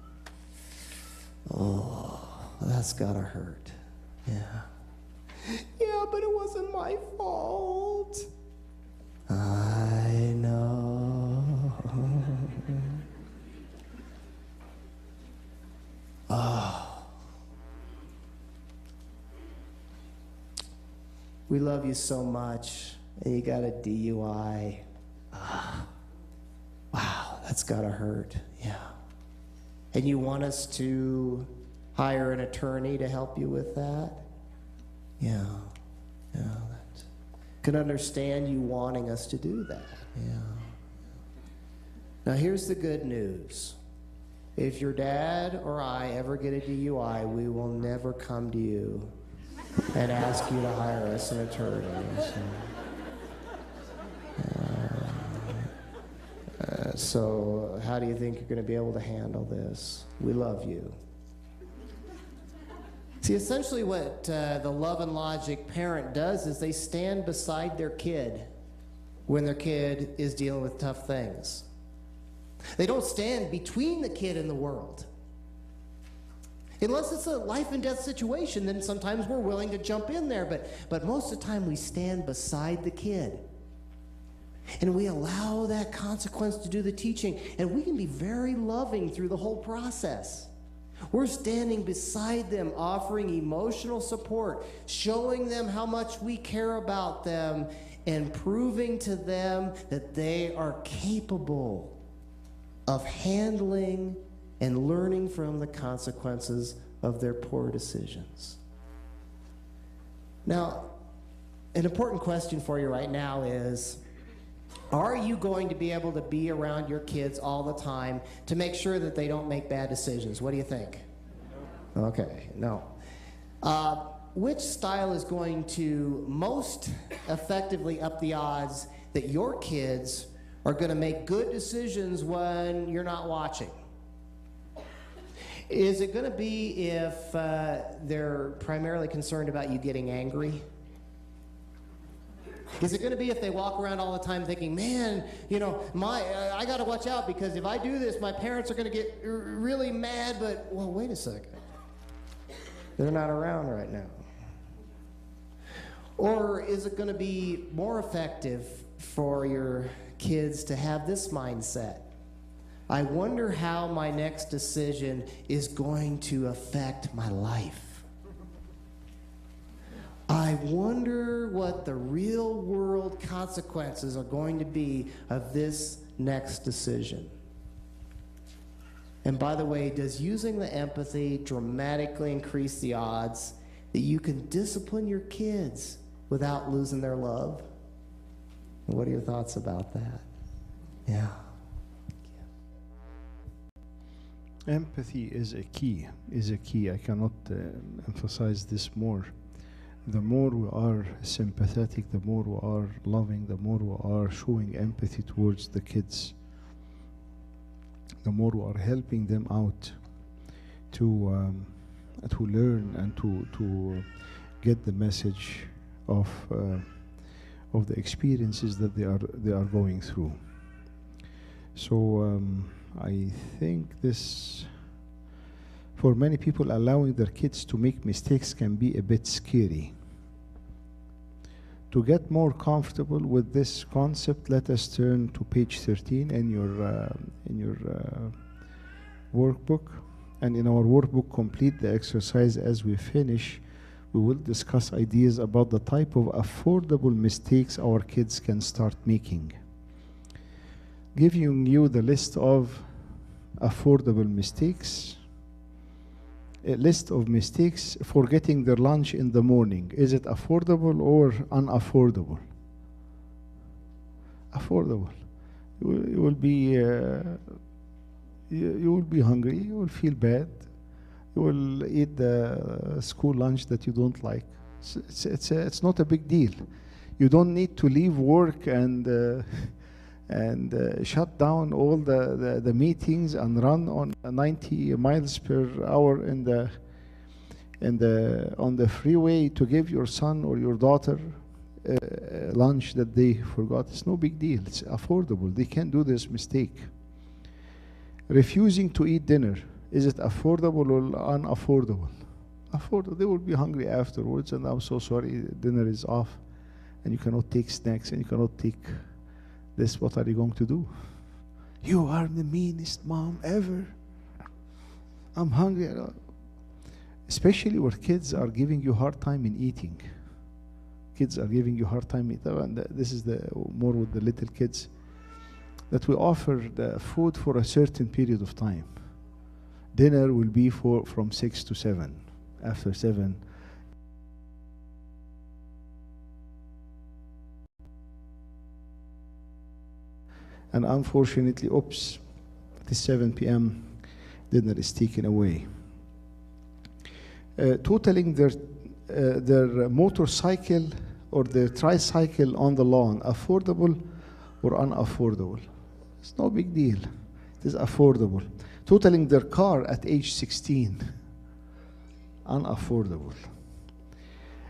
Oh, that's gotta hurt. Yeah. Yeah, but it wasn't my fault. I know. Oh. We love you so much, and you got a DUI. Wow, that's gotta hurt. Yeah. And you want us to hire an attorney to help you with that? Yeah. Yeah. Can understand you wanting us to do that. Yeah. Now here's the good news. If your dad or I ever get a DUI, we will never come to you and ask you to hire us an attorney. So how do you think you're going to be able to handle this? We love you. See, essentially what the Love and Logic parent does is they stand beside their kid when their kid is dealing with tough things. They don't stand between the kid and the world. Unless it's a life and death situation, then sometimes we're willing to jump in there, but most of the time we stand beside the kid. And we allow that consequence to do the teaching, and we can be very loving through the whole process. We're standing beside them, offering emotional support, showing them how much we care about them, and proving to them that they are capable of handling and learning from the consequences of their poor decisions. Now, an important question for you right now is, are you going to be able to be around your kids all the time to make sure that they don't make bad decisions? What do you think? Okay, no. Which style is going to most effectively up the odds that your kids are going to make good decisions when you're not watching? Is it going to be if they're primarily concerned about you getting angry? Is it going to be if they walk around all the time thinking, man, you know, I got to watch out because if I do this, my parents are going to get really mad, but, well, wait a second. They're not around right now. Or is it going to be more effective for your kids to have this mindset? I wonder how my next decision is going to affect my life. I wonder what the real world consequences are going to be of this next decision. And by the way, does using the empathy dramatically increase the odds that you can discipline your kids without losing their love? What are your thoughts about that? Yeah. Empathy is a key, I cannot emphasize this more. The more we are sympathetic, the more we are loving, the more we are showing empathy towards the kids, the more we are helping them out to learn and to get the message of the experiences that they are going through. So I think this, for many people, allowing their kids to make mistakes can be a bit scary. To get more comfortable with this concept, let us turn to page 13 in your workbook. And in our workbook, complete the exercise. As we finish, we will discuss ideas about the type of affordable mistakes our kids can start making. Giving you the list of affordable mistakes. A list of mistakes: forgetting their lunch in the morning. Is it affordable or unaffordable? Affordable. You will be hungry. You will feel bad. You will eat the school lunch that you don't like. It's not a big deal. You don't need to leave work and shut down all the meetings and run on 90 miles per hour on the freeway to give your son or your daughter lunch that they forgot. It's no big deal. It's affordable. They can't do this mistake. Refusing to eat dinner. Is it affordable or unaffordable? Affordable. They will be hungry afterwards, and I'm so sorry, dinner is off, and you cannot take snacks, and you cannot take this. What are you going to do? You are the meanest mom ever. I'm hungry. Especially where kids are giving you hard time in eating. Kids are giving you hard time eating. And this is the more with the little kids, that we offer the food for a certain period of time. Dinner will be from 6 to 7. After 7, and unfortunately, oops, it is 7 p.m., dinner is taken away. Totaling their motorcycle or their tricycle on the lawn, affordable or unaffordable? It's no big deal. It is affordable. Totaling their car at age 16, unaffordable.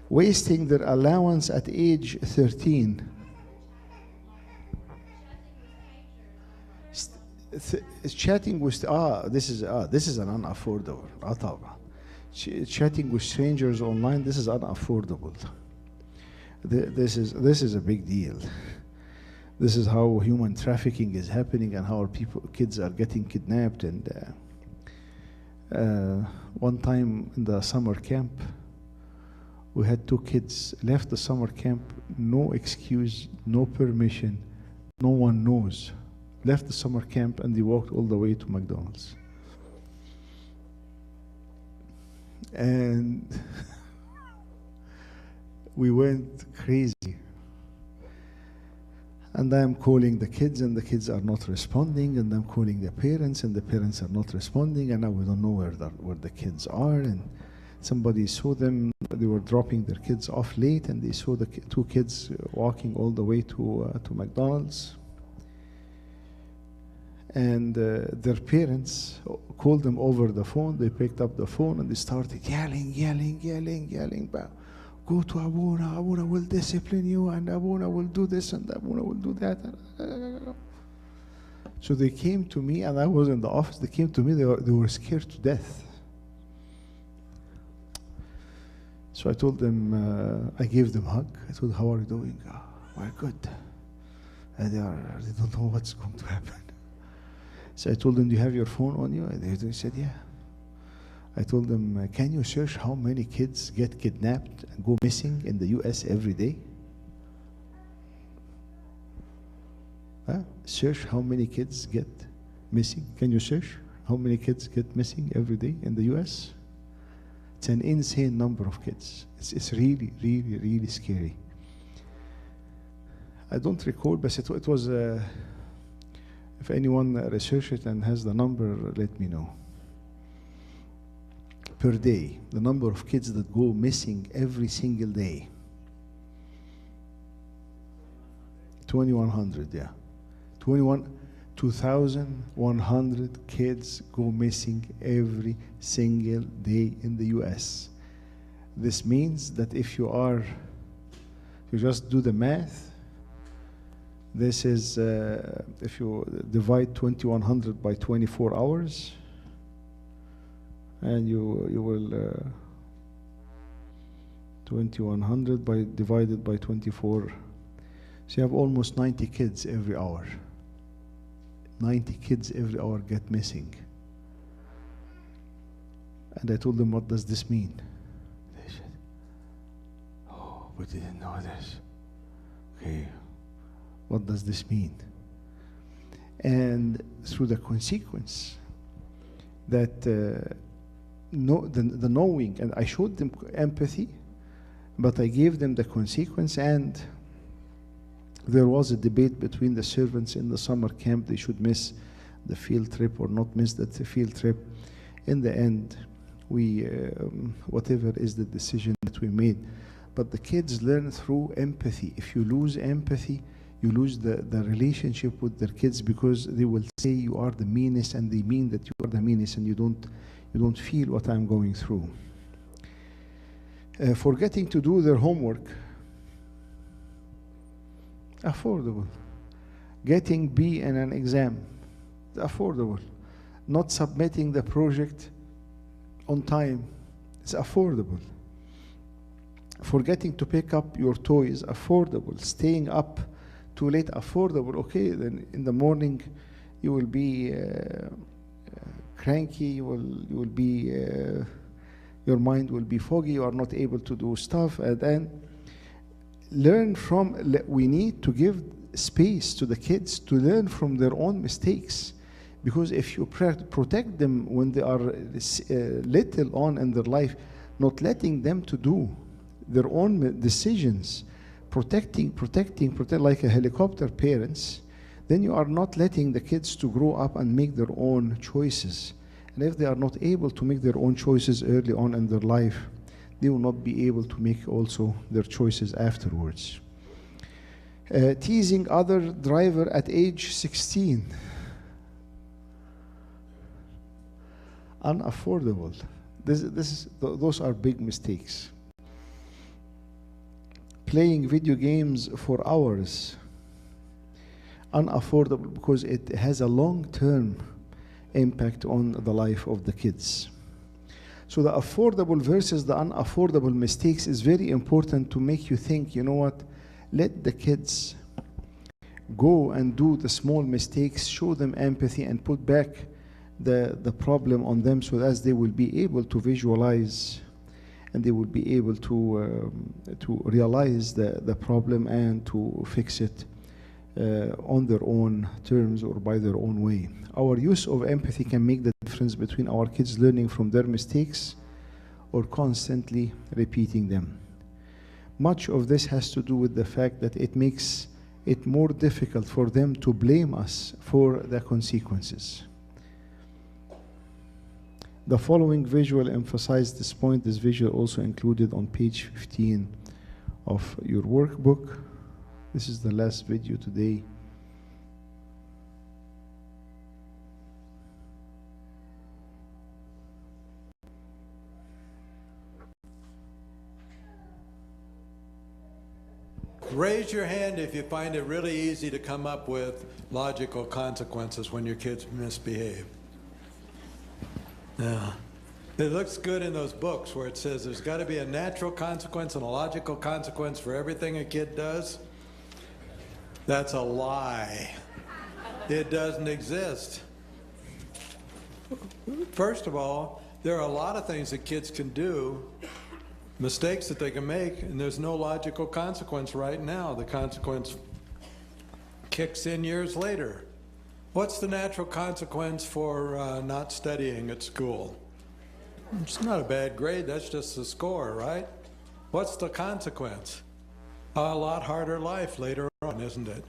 Wasting their allowance at age 13. Chatting with this is an unaffordable. Chatting with strangers online, this is unaffordable. This is a big deal. This is how human trafficking is happening, and how our kids are getting kidnapped. And one time in the summer camp, we had 2 kids left the summer camp, no excuse, no permission, no one knows. Left the summer camp and they walked all the way to McDonald's. And we went crazy. And I'm calling the kids, and the kids are not responding, and I'm calling the parents, and the parents are not responding, and now we don't know where the kids are. And somebody saw them, they were dropping their kids off late, and they saw the 2 kids walking all the way to McDonald's. And their parents called them over the phone. They picked up the phone and they started yelling. Go to Abuna. Abuna will discipline you, and Abuna will do this, and Abuna will do that. So they came to me, and I was in the office. They came to me. They were scared to death. So I told them, I gave them a hug. I told them, how are you doing? We're good. And they don't know what's going to happen. So I told them, do you have your phone on you? And they said, yeah. I told them, can you search how many kids get kidnapped and go missing in the US every day? Search how many kids get missing. Can you search how many kids get missing every day in the US? It's an insane number of kids. It's really, really, really scary. I don't recall, but it was... if anyone researched it and has the number, let me know. Per day, the number of kids that go missing every single day. 2,100, yeah. 2,100 kids go missing every single day in the US. This means that if you just do the math, this is, if you divide 2,100 by 24 hours, and you will 2,100 divided by 24, so you have almost 90 kids every hour. 90 kids every hour get missing. And I told them, what does this mean? They said, oh, we didn't know this. Okay. What does this mean? And through the consequence that the knowing, and I showed them empathy, but I gave them the consequence, and there was a debate between the servants in the summer camp. They should miss the field trip or not miss that field trip. In the end, we, whatever is the decision that we made, but the kids learn through empathy. If you lose empathy, you lose the relationship with their kids, because they will say you are the meanest, and they mean that you are the meanest, and you don't feel what I'm going through. Forgetting to do their homework. Affordable. Getting B in an exam. Affordable. Not submitting the project on time. It's affordable. Forgetting to pick up your toys. Affordable. Staying up too late. Affordable. Okay, then in the morning you will be cranky. You will be your mind will be foggy. You are not able to do stuff. And then learn from. We need to give space to the kids to learn from their own mistakes, because if you protect them when they are little on in their life, not letting them to do their own decisions, protecting like a helicopter parents, then you are not letting the kids to grow up and make their own choices. And if they are not able to make their own choices early on in their life, they will not be able to make also their choices afterwards. Teasing other driver at age 16. Unaffordable. Those are big mistakes. Playing video games for hours. Unaffordable, because it has a long-term impact on the life of the kids. So the affordable versus the unaffordable mistakes is very important to make you think, you know what, let the kids go and do the small mistakes, show them empathy, and put back the problem on them, so that they will be able to visualize and they will be able to realize the problem and to fix it on their own terms or by their own way. Our use of empathy can make the difference between our kids learning from their mistakes or constantly repeating them. Much of this has to do with the fact that it makes it more difficult for them to blame us for the consequences. The following visual emphasize this point. This visual also included on page 15 of your workbook. This is the last video today. Raise your hand if you find it really easy to come up with logical consequences when your kids misbehave. Yeah. It looks good in those books where it says there's got to be a natural consequence and a logical consequence for everything a kid does. That's a lie. It doesn't exist. First of all, there are a lot of things that kids can do, mistakes that they can make, and there's no logical consequence right now. The consequence kicks in years later. What's the natural consequence for not studying at school? It's not a bad grade, that's just the score, right? What's the consequence? A lot harder life later on, isn't it?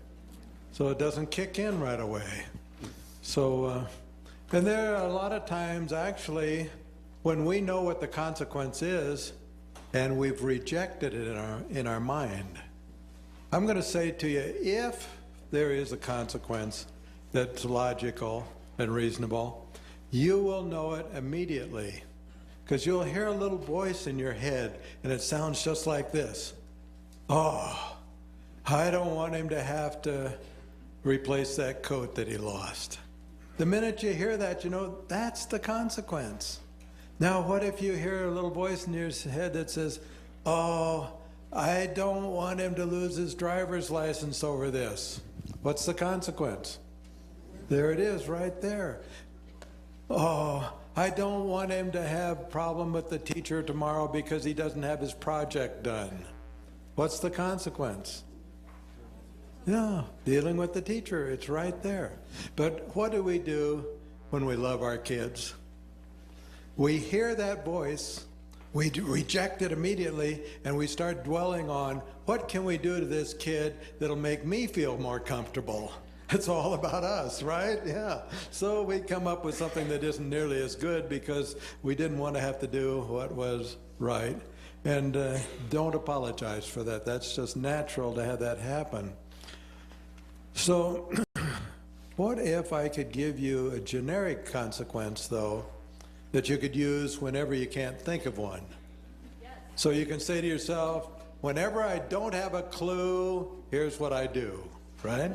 So it doesn't kick in right away. So, and there are a lot of times actually when we know what the consequence is and we've rejected it in our mind. I'm going to say to you, if there is a consequence that's logical and reasonable, you will know it immediately. Because you'll hear a little voice in your head, and it sounds just like this. Oh, I don't want him to have to replace that coat that he lost. The minute you hear that, you know that's the consequence. Now, what if you hear a little voice in your head that says, oh, I don't want him to lose his driver's license over this? What's the consequence? There it is right there. Oh, I don't want him to have a problem with the teacher tomorrow because he doesn't have his project done. What's the consequence? Yeah, dealing with the teacher, it's right there. But what do we do when we love our kids? We hear that voice, we reject it immediately, and we start dwelling on what can we do to this kid that'll make me feel more comfortable. It's all about us, right? Yeah. So we come up with something that isn't nearly as good because we didn't want to have to do what was right. And don't apologize for that. That's just natural to have that happen. So what if I could give you a generic consequence, though, that you could use whenever you can't think of one? Yes. So you can say to yourself, whenever I don't have a clue, here's what I do, right?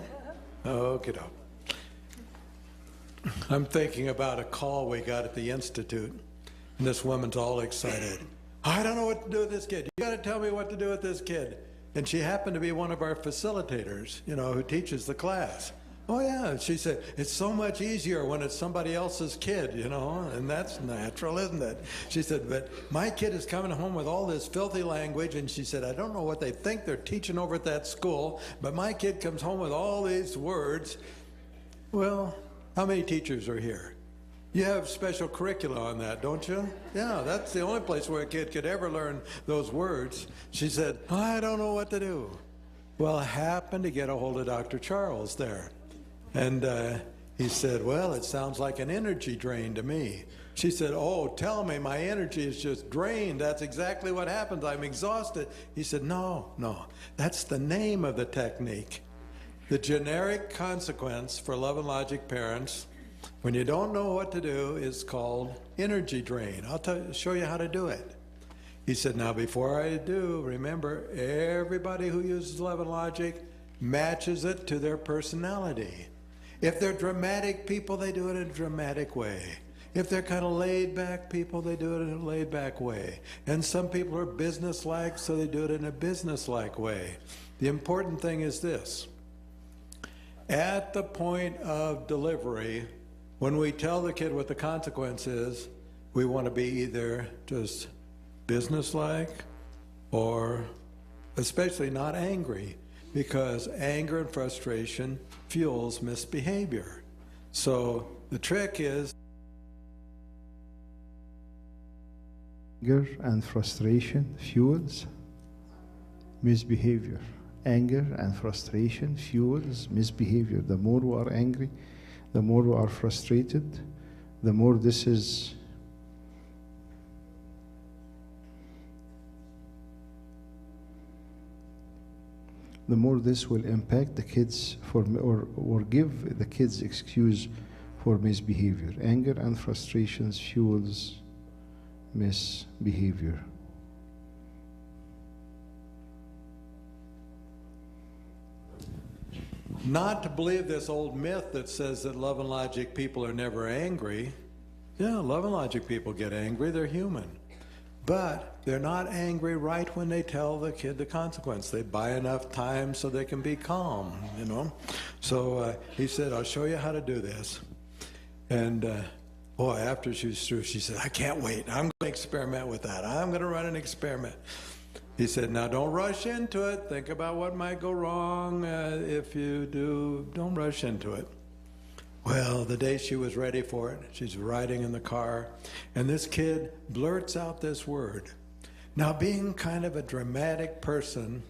Okay, doke. I'm thinking about a call we got at the Institute, and this woman's all excited. I don't know what to do with this kid. You got to tell me what to do with this kid. And she happened to be one of our facilitators, you know, who teaches the class. Oh, yeah. She said, it's so much easier when it's somebody else's kid, you know, and that's natural, isn't it? She said, but my kid is coming home with all this filthy language, and she said, I don't know what they think they're teaching over at that school, but my kid comes home with all these words. Well, how many teachers are here? You have special curricula on that, don't you? Yeah, that's the only place where a kid could ever learn those words. She said, I don't know what to do. Well, I happened to get a hold of Dr. Charles there. And he said, well, it sounds like an energy drain to me. She said, oh, tell me my energy is just drained. That's exactly what happens. I'm exhausted. He said, no, that's the name of the technique. The generic consequence for Love and Logic parents, when you don't know what to do, is called energy drain. I'll show you how to do it. He said, now before I do, remember, everybody who uses Love and Logic matches it to their personality. If they're dramatic people, they do it in a dramatic way. If they're kind of laid-back people, they do it in a laid-back way. And some people are business-like, so they do it in a business-like way. The important thing is this. At the point of delivery, when we tell the kid what the consequence is, we want to be either just business-like or especially not angry, because anger and frustration fuels misbehavior. So the trick is anger and frustration fuels misbehavior. Anger and frustration fuels misbehavior. The more we are angry, the more we are frustrated, the more this is the more this will impact the kids or give the kids excuse for misbehavior. Anger and frustrations fuels misbehavior. not to believe this old myth that says that Love and Logic people are never angry. Yeah, Love and Logic people get angry, they're human. But they're not angry right when they tell the kid the consequence. They buy enough time so they can be calm, you know. So he said, I'll show you how to do this. And boy, after she was through, she said, I can't wait. I'm going to experiment with that. I'm going to run an experiment. He said, now don't rush into it. Think about what might go wrong. If you do, don't rush into it. Well, the day she was ready for it, she's riding in the car, and this kid blurts out this word. Now, being kind of a dramatic person,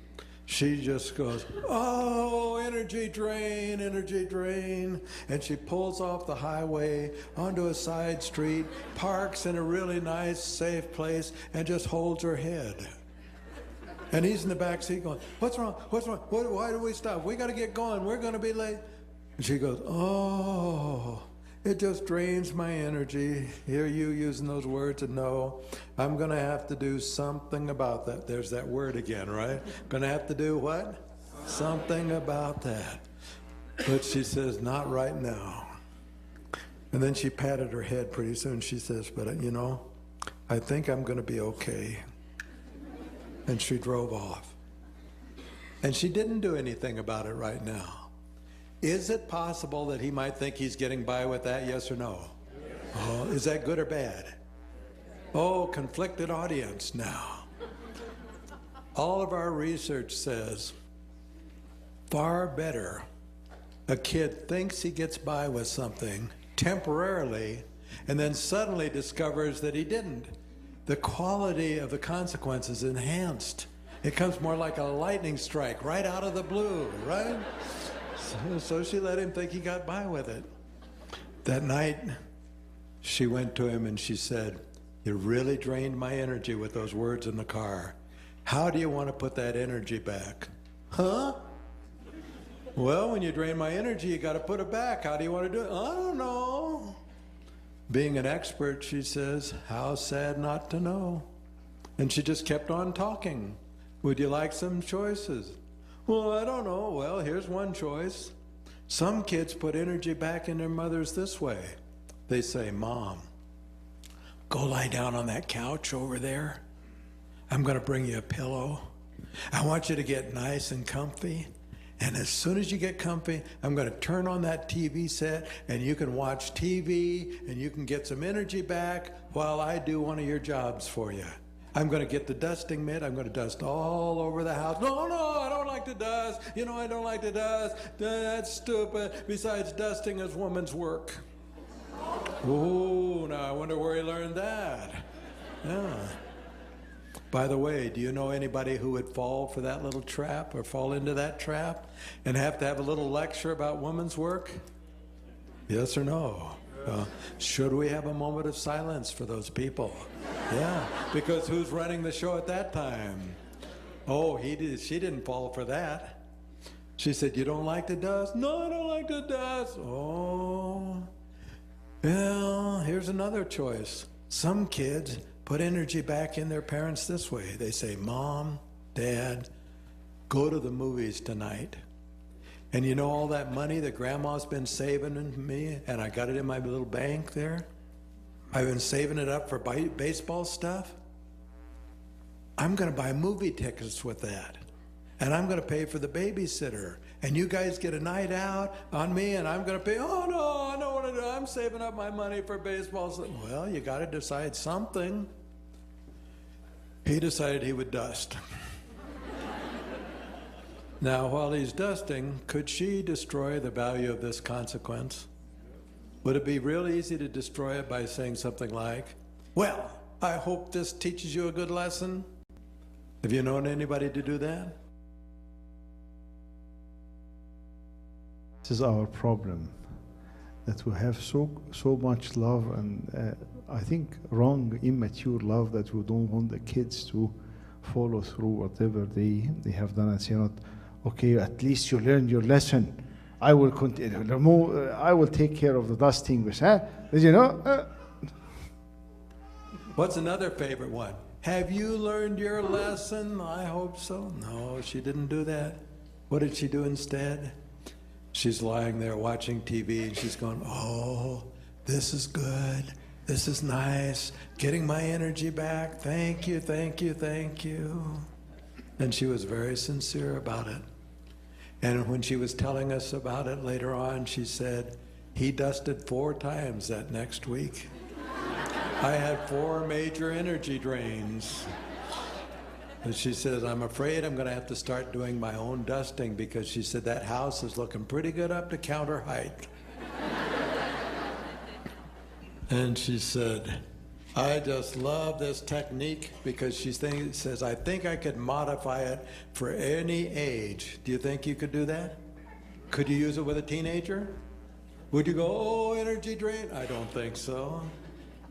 she just goes, oh, energy drain, energy drain. And she pulls off the highway onto a side street, parks in a really nice, safe place, and just holds her head. And he's in the back seat going, what's wrong? What's wrong? Why do we stop? We got to get going. We're going to be late. And she goes, oh, it just drains my energy. Hear you using those words, and no, I'm going to have to do something about that. There's that word again, right? Going to have to do what? Something about that. But she says, not right now. And then she patted her head pretty soon. She says, but you know, I think I'm going to be okay. And she drove off. And she didn't do anything about it right now. Is it possible that he might think he's getting by with that, yes or no? Oh, is that good or bad? Oh, conflicted audience now. All of our research says far better a kid thinks he gets by with something temporarily and then suddenly discovers that he didn't. The quality of the consequence is enhanced. It comes more like a lightning strike right out of the blue, right? So she let him think he got by with it. That night, she went to him and she said, you really drained my energy with those words in the car. How do you want to put that energy back? Huh? Well, when you drain my energy, you got to put it back. How do you want to do it? I don't know. Being an expert, she says, how sad not to know. And she just kept on talking. Would you like some choices? Well, I don't know. Well, here's one choice. Some kids put energy back in their mothers this way. They say, Mom, go lie down on that couch over there. I'm going to bring you a pillow. I want you to get nice and comfy. And as soon as you get comfy, I'm going to turn on that TV set and you can watch TV and you can get some energy back while I do one of your jobs for you. I'm going to get the dusting mitt. I'm going to dust all over the house. No, I don't like to dust. You know, I don't like to dust. That's stupid. Besides, dusting is woman's work. Ooh, now I wonder where he learned that. Yeah. By the way, do you know anybody who would fall for that little trap or fall into that trap and have to have a little lecture about women's work? Yes or no? Should we have a moment of silence for those people? Yeah, because who's running the show at that time? Oh, she didn't fall for that. She said, you don't like to dust? No, I don't like to dust. Oh, well, here's another choice. Some kids put energy back in their parents this way. They say, Mom, Dad, go to the movies tonight. And you know all that money that Grandma's been saving in me, and I got it in my little bank there? I've been saving it up for baseball stuff. I'm going to buy movie tickets with that. And I'm going to pay for the babysitter. And you guys get a night out on me, and I'm going to pay. Oh, no, I don't want to do it. I'm saving up my money for baseball. Well, you got to decide something. He decided he would dust. Now, while he's dusting, could she destroy the value of this consequence? Would it be real easy to destroy it by saying something like, well, I hope this teaches you a good lesson? Have you known anybody to do that? This is our problem, that we have so much love and I think wrong, immature love, that we don't want the kids to follow through whatever they have done and say, not, okay, at least you learned your lesson. I will continue. I will take care of the dusting. Huh? Did you know? What's another favorite one? Have you learned your lesson? I hope so. No, she didn't do that. What did she do instead? She's lying there watching TV and she's going, oh, this is good. This is nice. Getting my energy back. Thank you, thank you, thank you. And she was very sincere about it. And when she was telling us about it later on, she said, he dusted 4 times that next week. I had 4 major energy drains. And she says, I'm afraid I'm going to have to start doing my own dusting, because she said that house is looking pretty good up to counter height. And she said, I just love this technique, because she says, I think I could modify it for any age. Do you think you could do that? Could you use it with a teenager? Would you go, oh, energy drain? I don't think so.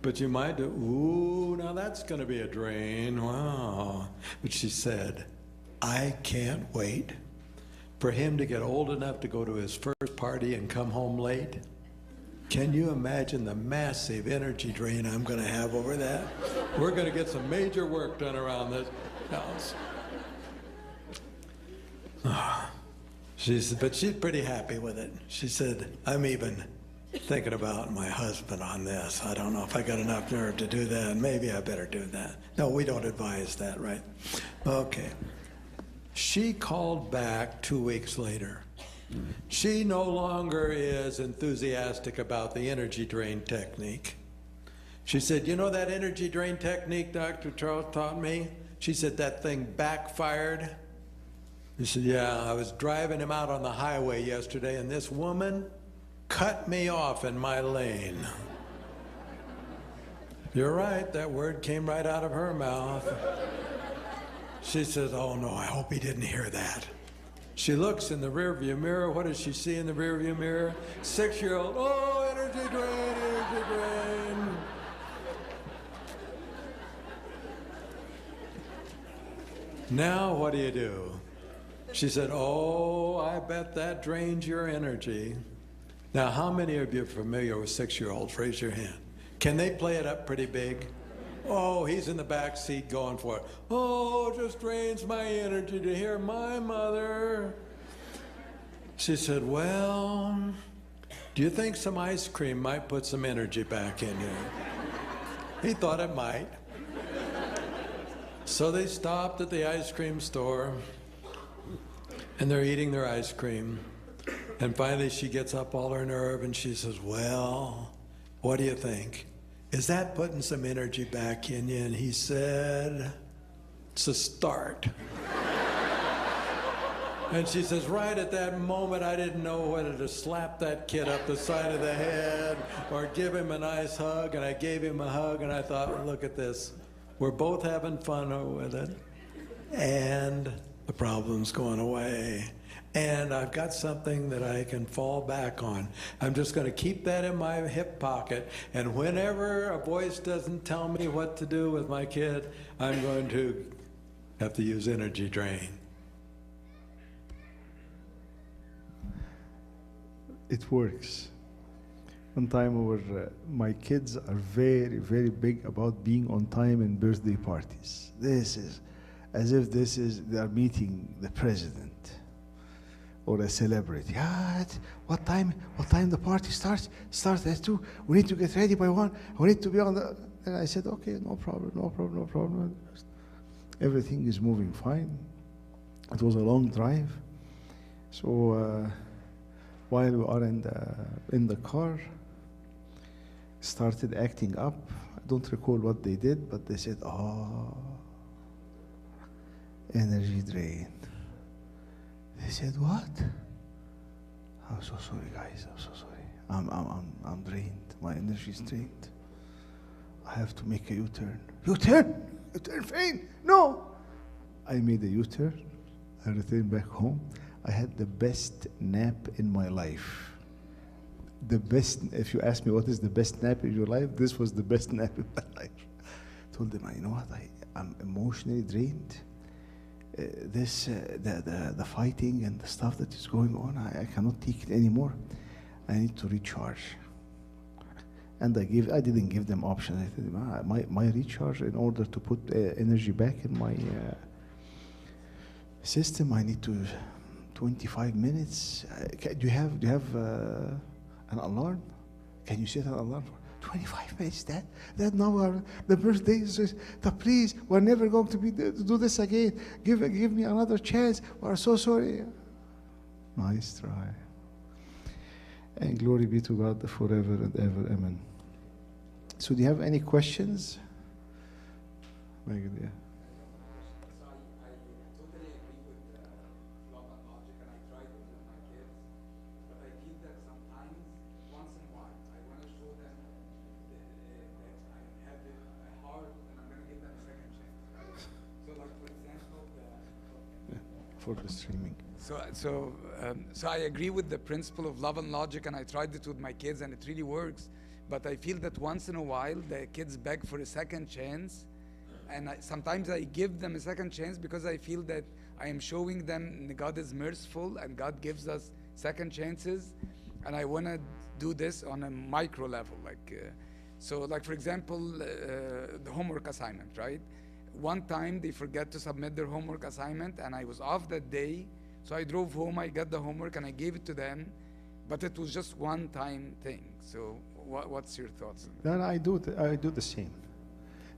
But you might do, ooh, now that's going to be a drain. Wow. But she said, I can't wait for him to get old enough to go to his first party and come home late. Can you imagine the massive energy drain I'm going to have over that? We're going to get some major work done around this house. She said, but she's pretty happy with it. She said, I'm even thinking about my husband on this. I don't know if I got enough nerve to do that. Maybe I better do that. No, we don't advise that, right? Okay. She called back 2 weeks later. She no longer is enthusiastic about the energy drain technique. She said, you know that energy drain technique Dr. Charles taught me? She said, that thing backfired. She said, yeah, I was driving him out on the highway yesterday, and this woman cut me off in my lane. You're right, that word came right out of her mouth. She says, oh no, I hope he didn't hear that. She looks in the rearview mirror. What does she see in the rearview mirror? 6-year-old, oh, energy drain, energy drain. Now what do? She said, oh, I bet that drains your energy. Now, how many of you are familiar with 6-year-olds? Raise your hand. Can they play it up pretty big? Oh, he's in the back seat going for it. Oh, it just drains my energy to hear my mother. She said, well, do you think some ice cream might put some energy back in you? He thought it might. So they stopped at the ice cream store, and they're eating their ice cream. And finally she gets up all her nerve and she says, well, what do you think? Is that putting some energy back in you? And he said, it's a start. And she says, right at that moment, I didn't know whether to slap that kid up the side of the head or give him a nice hug. And I gave him a hug, and I thought, well, look at this. We're both having fun with it, and the problem's going away. And I've got something that I can fall back on. I'm just going to keep that in my hip pocket, and whenever a voice doesn't tell me what to do with my kid, I'm going to have to use energy drain. It works. One time my kids are very, very big about being on time in birthday parties. This is as if they are meeting the president or a celebrity. Yeah, what time the party starts? Starts at 2. We need to get ready by 1. We need to be on the... And I said, okay, no problem. Everything is moving fine. It was a long drive. So while we are in the car, started acting up. I don't recall what they did, but they said, energy drain. They said, what? I'm so sorry, guys. I'm so sorry. I'm drained. My energy is drained. I have to make a U-turn. U-turn? U-turn fine? No. I made a U-turn. I returned back home. I had the best nap in my life. The best, if you ask me what is the best nap in your life, this was the best nap in my life. I told them, you know what, I'm emotionally drained. The fighting and the stuff that is going on, I cannot take it anymore. I need to recharge. And I didn't give them options. I told them, my recharge, in order to put energy back in my system, I need to 25 minutes. Do you have an alarm? Can you set an alarm for 25 minutes? That now the birthday is. Please, we're never going to do this again. Give me another chance. We're so sorry. Nice try. And glory be to God forever and ever. Amen. So, do you have any questions? Megan, yeah. For the streaming. So I agree with the principle of love and logic, and I tried it with my kids, and it really works. But I feel that once in a while, the kids beg for a second chance, and sometimes I give them a second chance because I feel that I am showing them God is merciful and God gives us second chances, and I want to do this on a micro level. Like for example, the homework assignment, right? One time they forget to submit their homework assignment, and I was off that day, so I drove home, I got the homework, and I gave it to them, but it was just one-time thing. So what's your thoughts on that? No, I do the same,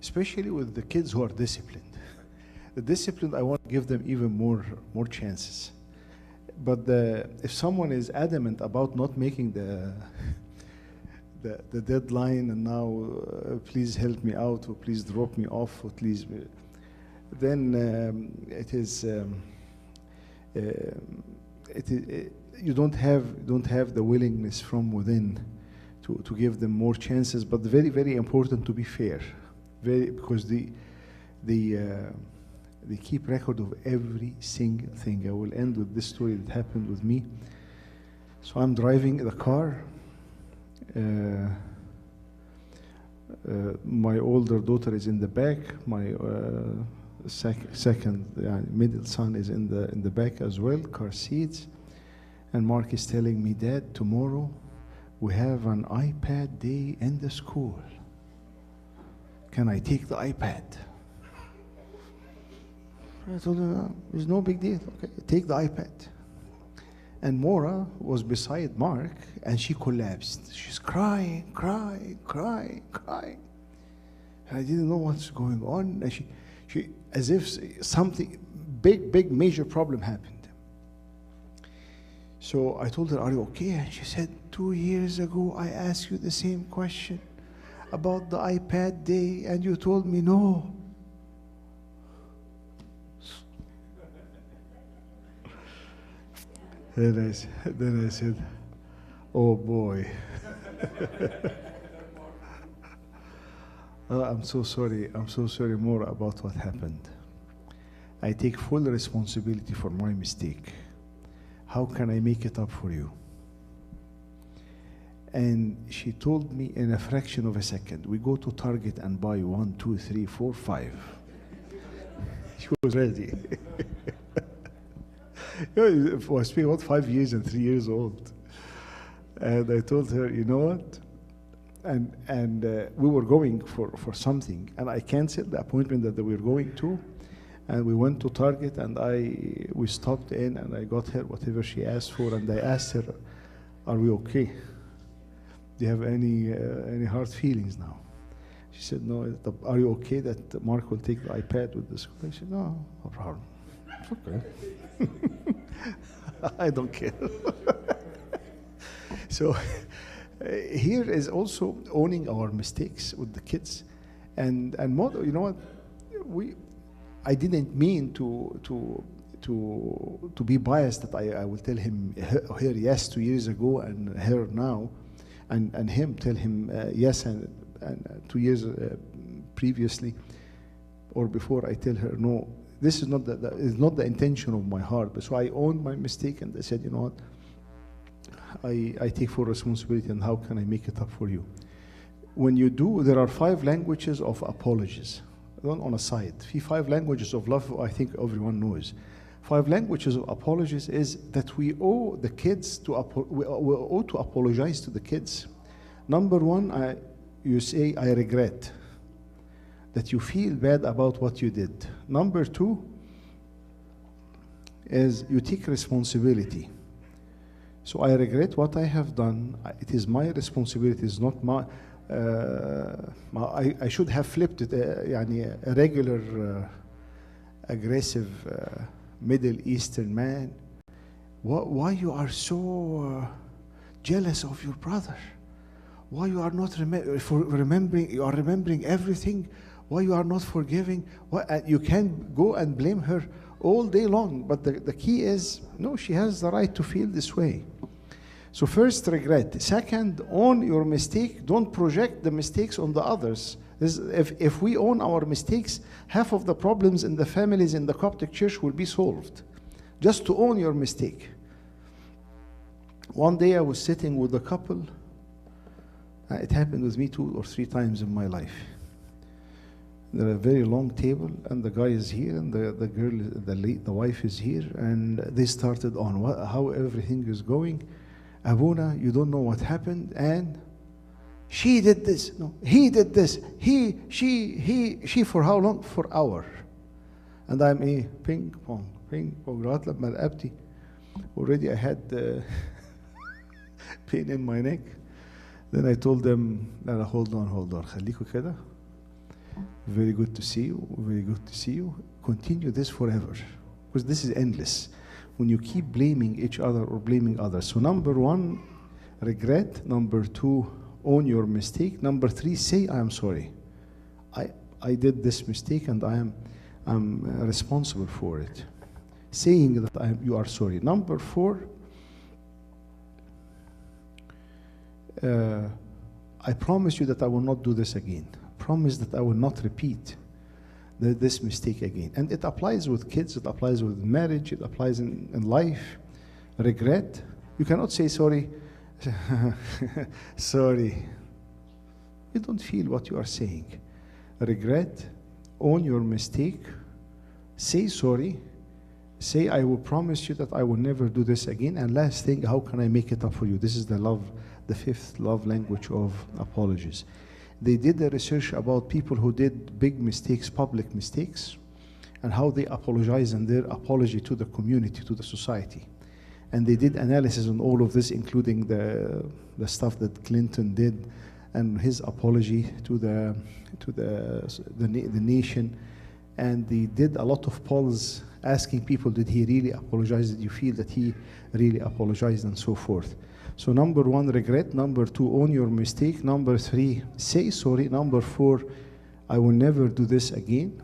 especially with the kids who are disciplined. The disciplined, I want to give them even more chances. But if someone is adamant about not making the deadline, and now please help me out, or please drop me off, or please, then it is you don't have the willingness from within to give them more chances. But very, very important to be fair, because they keep record of every single thing. I will end with this story that happened with me. So I'm driving the car. My older daughter is in the back. My middle son is in the back as well, car seats. And Mark is telling me, Dad, tomorrow we have an iPad day in the school. can I take the iPad? I told her, "No, it's no big deal. Okay, take the iPad." And Maura was beside Mark, and she collapsed. She's crying, crying, crying, crying. And I didn't know what's going on. And she, as if something big, major problem happened. So I told her, "Are you okay?" And she said, 2 years ago, I asked you the same question about the iPad day, and you told me no. Then I said, "Oh boy." I'm so sorry. I'm so sorry more about what happened. I take full responsibility for my mistake. How can I make it up for you? And she told me in a fraction of a second, we go to Target and buy 1, 2, 3, 4, 5. She was ready. I was speaking about 5 years and 3 years old. And I told her, you know what? And we were going for something, and I canceled the appointment that we were going to, and we went to Target, and we stopped in, and I got her whatever she asked for, and I asked her, "Are we okay? Do you have any hard feelings now?" She said, "No." "Are you okay that Mark will take the iPad with the school?" I said, "No, no problem. It's okay." I don't care. So here is also owning our mistakes with the kids, and more, you know what, I didn't mean to be biased that I will tell him her yes 2 years ago and her now, and him tell him yes and 2 years previously or before I tell her no. This is not the intention of my heart. But so I owned my mistake, and I said, you know what, I take full responsibility, and how can I make it up for you? When you do, there are 5 languages of apologies. On a side, 5 languages of love, I think everyone knows. 5 languages of apologies is that we owe the kids we owe to apologize to the kids. Number 1, you say, "I regret," that you feel bad about what you did. Number 2 is you take responsibility. So I regret what I have done. It is my responsibility. It's not my. I should have flipped it. A regular, aggressive Middle Eastern man. Why you are so jealous of your brother? Why you are not remembering? You are remembering everything. Why you are not forgiving? You can go and blame her all day long. But the key is, no, she has the right to feel this way. So first, regret. Second, own your mistake. Don't project the mistakes on the others. If we own our mistakes, half of the problems in the families in the Coptic Church will be solved. Just to own your mistake. One day I was sitting with a couple. It happened with me 2 or 3 times in my life. There are a very long table, and the guy is here, and the girl, the wife is here, and they started on how everything is going. "Abuna, you don't know what happened, and she did this. No, he did this. She for how long? For hour." And I'm ping pong. لغاية لما رقبتي already I had pain in my neck. Then I told them, "لا, hold on, خليكوا كده. Very good to see you. Very good to see you. Continue this forever, because this is endless. When you keep blaming each other or blaming others." So number 1, regret. Number 2, own your mistake. Number 3, say, "I am sorry. I did this mistake, and I'm responsible for it." Saying that you are sorry. Number 4, I promise you that I will not do this again. Promise that I will not repeat this mistake again. And it applies with kids, it applies with marriage, it applies in life. Regret. You cannot say sorry. Sorry. You don't feel what you are saying. Regret. Own your mistake. Say sorry. Say, "I will promise you that I will never do this again." And last thing, how can I make it up for you? This is the 5th love language of apologies. They did a research about people who did big mistakes, public mistakes, and how they apologize and their apology to the community, to the society. And they did analysis on all of this, including the stuff that Clinton did and his apology to the nation. And they did a lot of polls asking people, did he really apologize? Did you feel that he really apologized, and so forth? So number 1, regret. Number 2, own your mistake. Number 3, say sorry. Number 4, I will never do this again.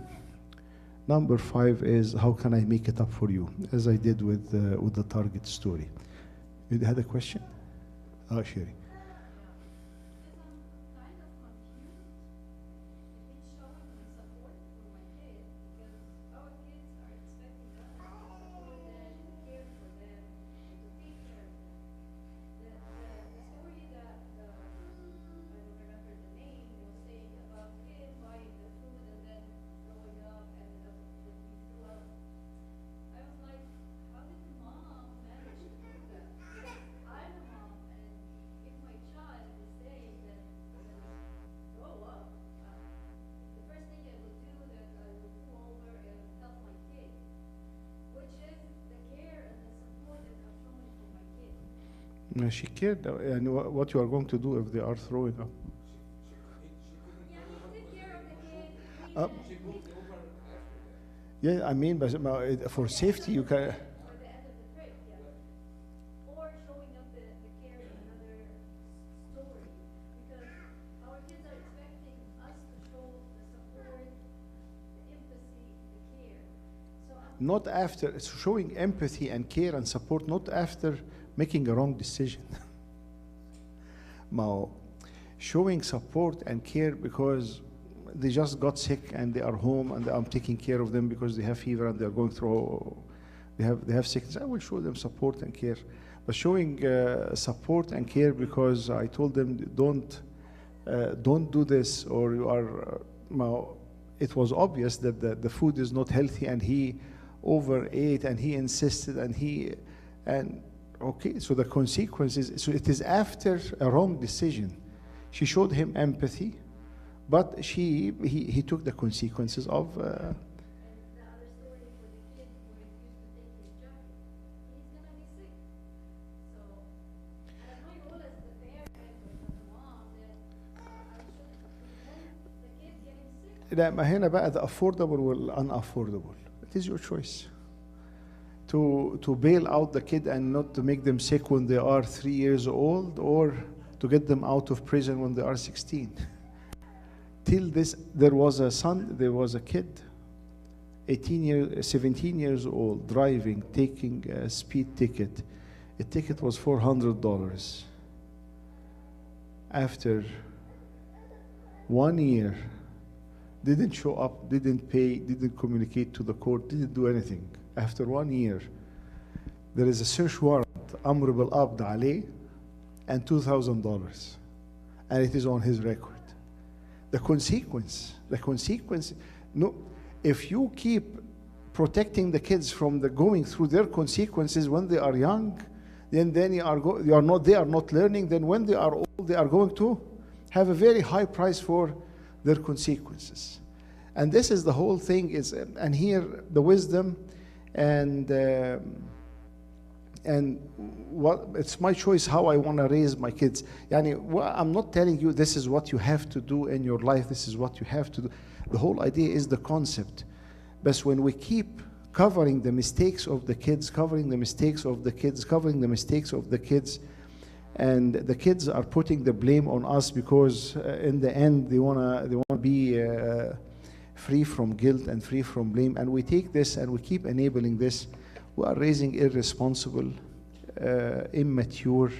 Number 5 is, how can I make it up for you? As I did with the Target story. You had a question? Oh, Sherry. She cared, and what you are going to do if they are throwing up. Yeah, I mean, but for safety, you can. Not after, it's showing empathy and care and support, not after making a wrong decision. Showing support and care because they just got sick and they are home and I'm taking care of them because they have fever and they are going through, they have sickness. I will show them support and care. But showing support and care because I told them don't do this, or you are. It was obvious that the food is not healthy and he overate and he insisted and okay, so the consequences, so it is after a wrong decision. She showed him empathy, but he took the consequences of. And the other story for the kid who refused to take his jacket, he's gonna be sick. So, and my role as the parent or the mom that I should prevent the kid getting sick. لا، ما هنا بقى the affordable وال unaffordable. It is your choice. To bail out the kid and not to make them sick when they are 3 years old, or to get them out of prison when they are 16. Till this, there was a kid, 17 years old, driving, taking a speed ticket. A ticket was $400. After 1 year, didn't show up, didn't pay, didn't communicate to the court, didn't do anything. After 1 year, there is a search warrant, Amr bil Abd alayh, and $2,000, and it is on his record. The consequence, no, if you keep protecting the kids from going through their consequences when they are young, then they are not learning. Then when they are old, they are going to have a very high price for their consequences. And this is the whole thing. And here the wisdom and what it's my choice how I want to raise my kids. I'm not telling you this is what you have to do in your life. This is what you have to do. The whole idea is the concept. But when we keep covering the mistakes of the kids, and the kids are putting the blame on us because in the end they wanna be free from guilt and free from blame, and we take this and we keep enabling this, we are raising irresponsible, immature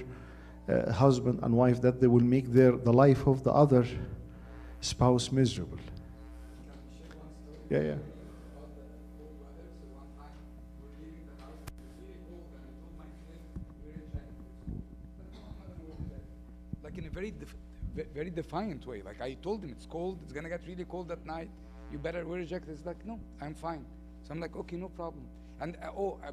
husband and wife that they will make the life of the other spouse miserable. Yeah. Like in a very defiant way. Like I told him, it's cold, it's gonna get really cold at night, you better wear a jacket. He's like, no, I'm fine. So I'm like, okay, no problem. And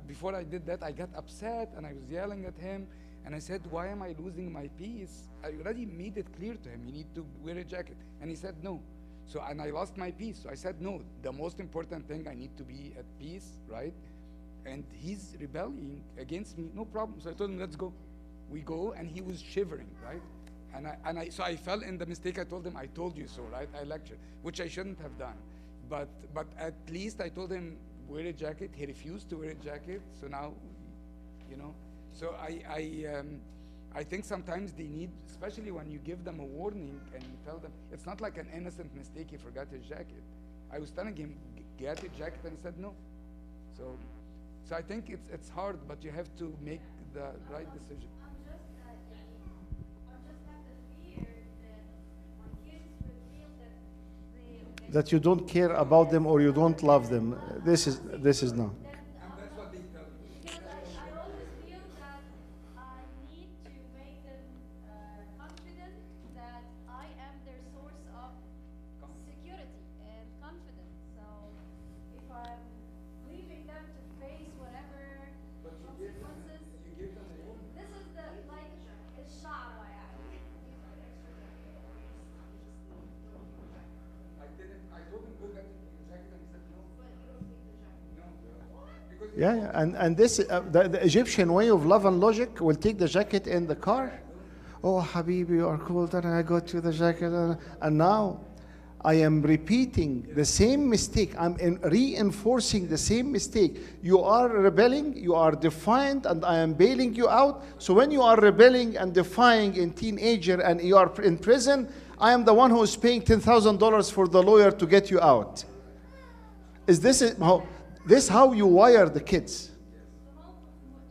before I did that, I got upset and I was yelling at him. And I said, why am I losing my peace? I already made it clear to him, you need to wear a jacket. And he said, no. So, and I lost my peace. So I said, no, the most important thing, I need to be at peace, right? And he's rebelling against me, no problem. So I told him, let's go. We go, and he was shivering, right? So I fell in the mistake. I told him, I told you so, right? I lectured, which I shouldn't have done. But at least I told him, wear a jacket. He refused to wear a jacket. So now, you know. So I think sometimes they need, especially when you give them a warning and you tell them, it's not like an innocent mistake, he forgot his jacket. I was telling him, get a jacket, and he said no. So I think it's hard, but you have to make the right decision. I'm just have the fear that my kids will feel that they That you don't care about them or you don't love them. This is not. And that's what they tell me. because I always feel that I need to make them confident that I am their source of security and confidence. So if I'm leaving them to face whatever consequences, You give them a warning. this is the like الشعر يعني. I told him, go get your jacket, and he said no. No. Because Yeah, and this the Egyptian way of love and logic will take the jacket in the car. Oh, Habibi, you are cold, and I got you the jacket, and now I am repeating the same mistake. I'm reinforcing the same mistake. You are rebelling, you are defiant, and I am bailing you out. So when you are rebelling and defying in teenager and you are in prison, I am the one who is paying $10,000 for the lawyer to get you out. Is this how you wire the kids?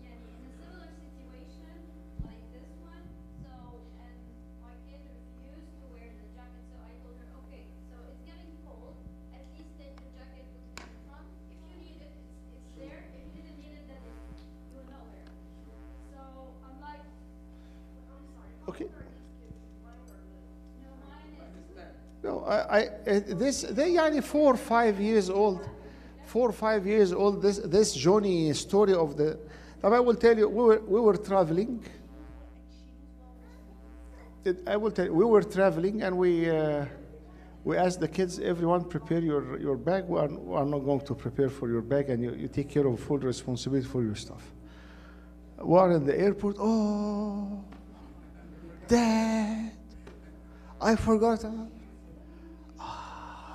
يعني in a similar situation like this one, so and my kid refused to wear the jacket, so I told her, okay, so it's getting cold, at least take the jacket, put it in front. If you need it, it's there. If you didn't need it, then you will not wear it. So I'm like, I'm sorry. How Okay. old are these kids? Mine are little. No, mine is. No, they are 4 or 5 years old. 4 or 5 years old. This Johnny story of the. I will tell you, we were traveling. I will tell you, we were traveling and we asked the kids, everyone prepare your bag. We are not going to prepare for your bag, and you take care of full responsibility for your stuff. We are in the airport. Oh, Dad, I forgot. I'm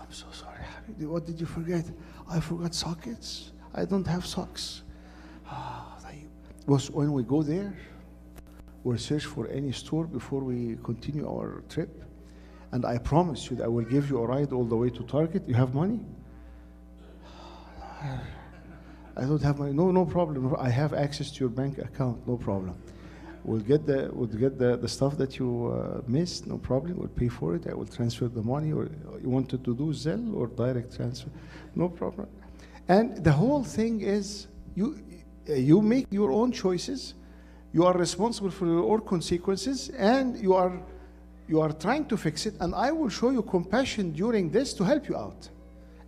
so sorry, Habibi. What did you forget? I forgot sockets. I don't have socks. Was when we go there, we'll search for any store before we continue our trip. And I promise you that I will give you a ride all the way to Target. You have money? I don't have money. No problem. I have access to your bank account. No problem. We'll get the stuff that you missed. No problem. We'll pay for it. I will transfer the money. Or you wanted to do Zelle or direct transfer? No problem. And the whole thing is you make your own choices. You are responsible for your own consequences, and you are trying to fix it. And I will show you compassion during this to help you out.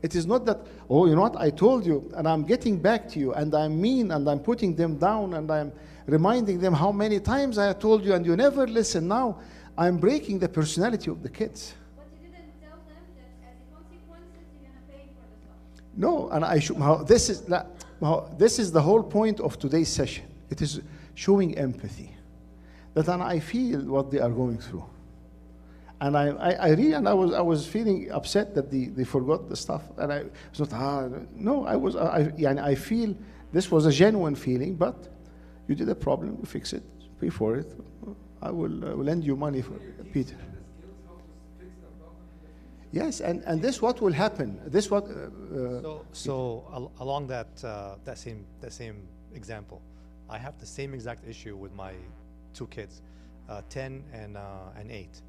It is not that, oh, you know what, I told you, and I'm getting back to you, and I'm mean, and I'm putting them down, and I'm reminding them how many times I told you, and you never listen. Now I'm breaking the personality of the kids. But you didn't tell them that as a consequence, you're gonna pay for the stuff. No, and I should. This is the whole point of today's session. It is showing empathy. That I feel what they are going through, and I was feeling upset that they forgot the stuff, and I was not. No, I feel this was a genuine feeling, but you did a problem, you fix it, pay for it. I will lend you money for Peter. Yes, and this what will happen. This what. Along that same example, I have the same exact issue with my two kids, 10 and 8.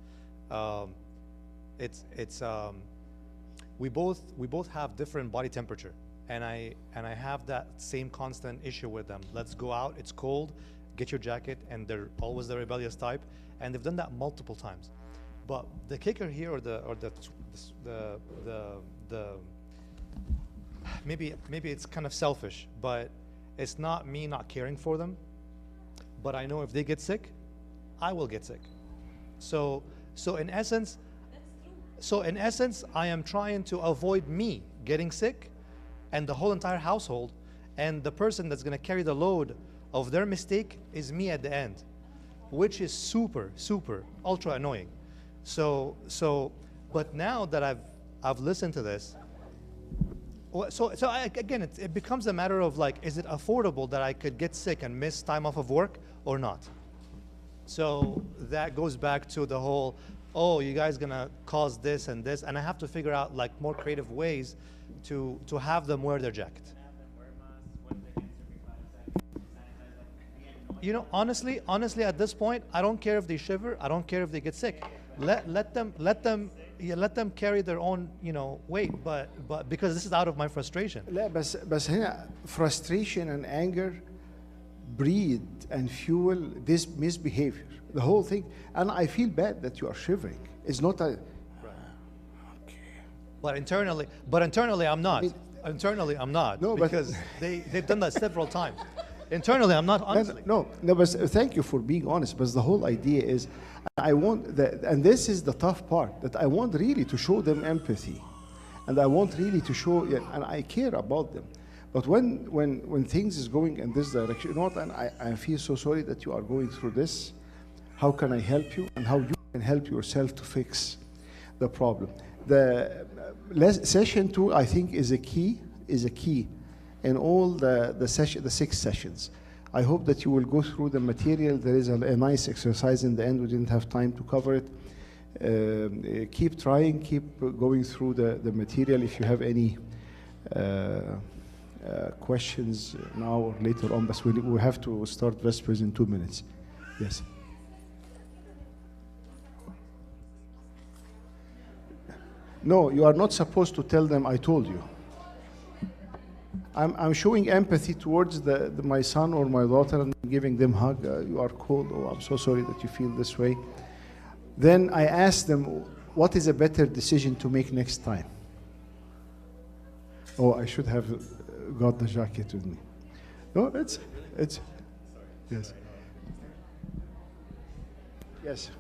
We both have different body temperature, and I have that same constant issue with them. Let's go out. It's cold. Get your jacket, and they're always the rebellious type, and they've done that multiple times. But the kicker here, or the maybe it's kind of selfish, but it's not me not caring for them, but I know if they get sick, I will get sick. So in essence, I am trying to avoid me getting sick and the whole entire household, and the person that's going to carry the load of their mistake is me at the end, which is super, super, ultra annoying. But now that I've listened to this, again, it becomes a matter of like, is it affordable that I could get sick and miss time off of work or not? So that goes back to the whole, oh, you guys gonna cause this and this, and I have to figure out like more creative ways to have them wear their jacket. You know, honestly, at this point, I don't care if they shiver. I don't care if they get sick. Let them carry their own, you know, weight. But because this is out of my frustration. لا بس هنا frustration and anger breed and fuel this misbehavior. The whole thing, and I feel bad that you are shivering. It's not a. But internally, I'm not. Internally, I'm not. No, but because they've done that several times. Internally, I'm not, honestly. No, but thank you for being honest. But the whole idea is, I want that, and this is the tough part, that I want really to show them empathy, and I want really to show, and I care about them. But when things is going in this direction, you know what? And I feel so sorry that you are going through this. How can I help you, and how you can help yourself to fix the problem? The session 2, I think, is a key in all the 6 sessions. I hope that you will go through the material. There is a nice exercise in the end. We didn't have time to cover it. Keep trying, keep going through the material. If you have any questions now or later on, but we have to start Vespers in 2 minutes. Yes. No, you are not supposed to tell them I told you. I'm showing empathy towards my son or my daughter and giving them a hug. You are cold. Oh, I'm so sorry that you feel this way. Then I ask them, what is a better decision to make next time? Oh, I should have got the jacket with me. No, it's yes. Yes.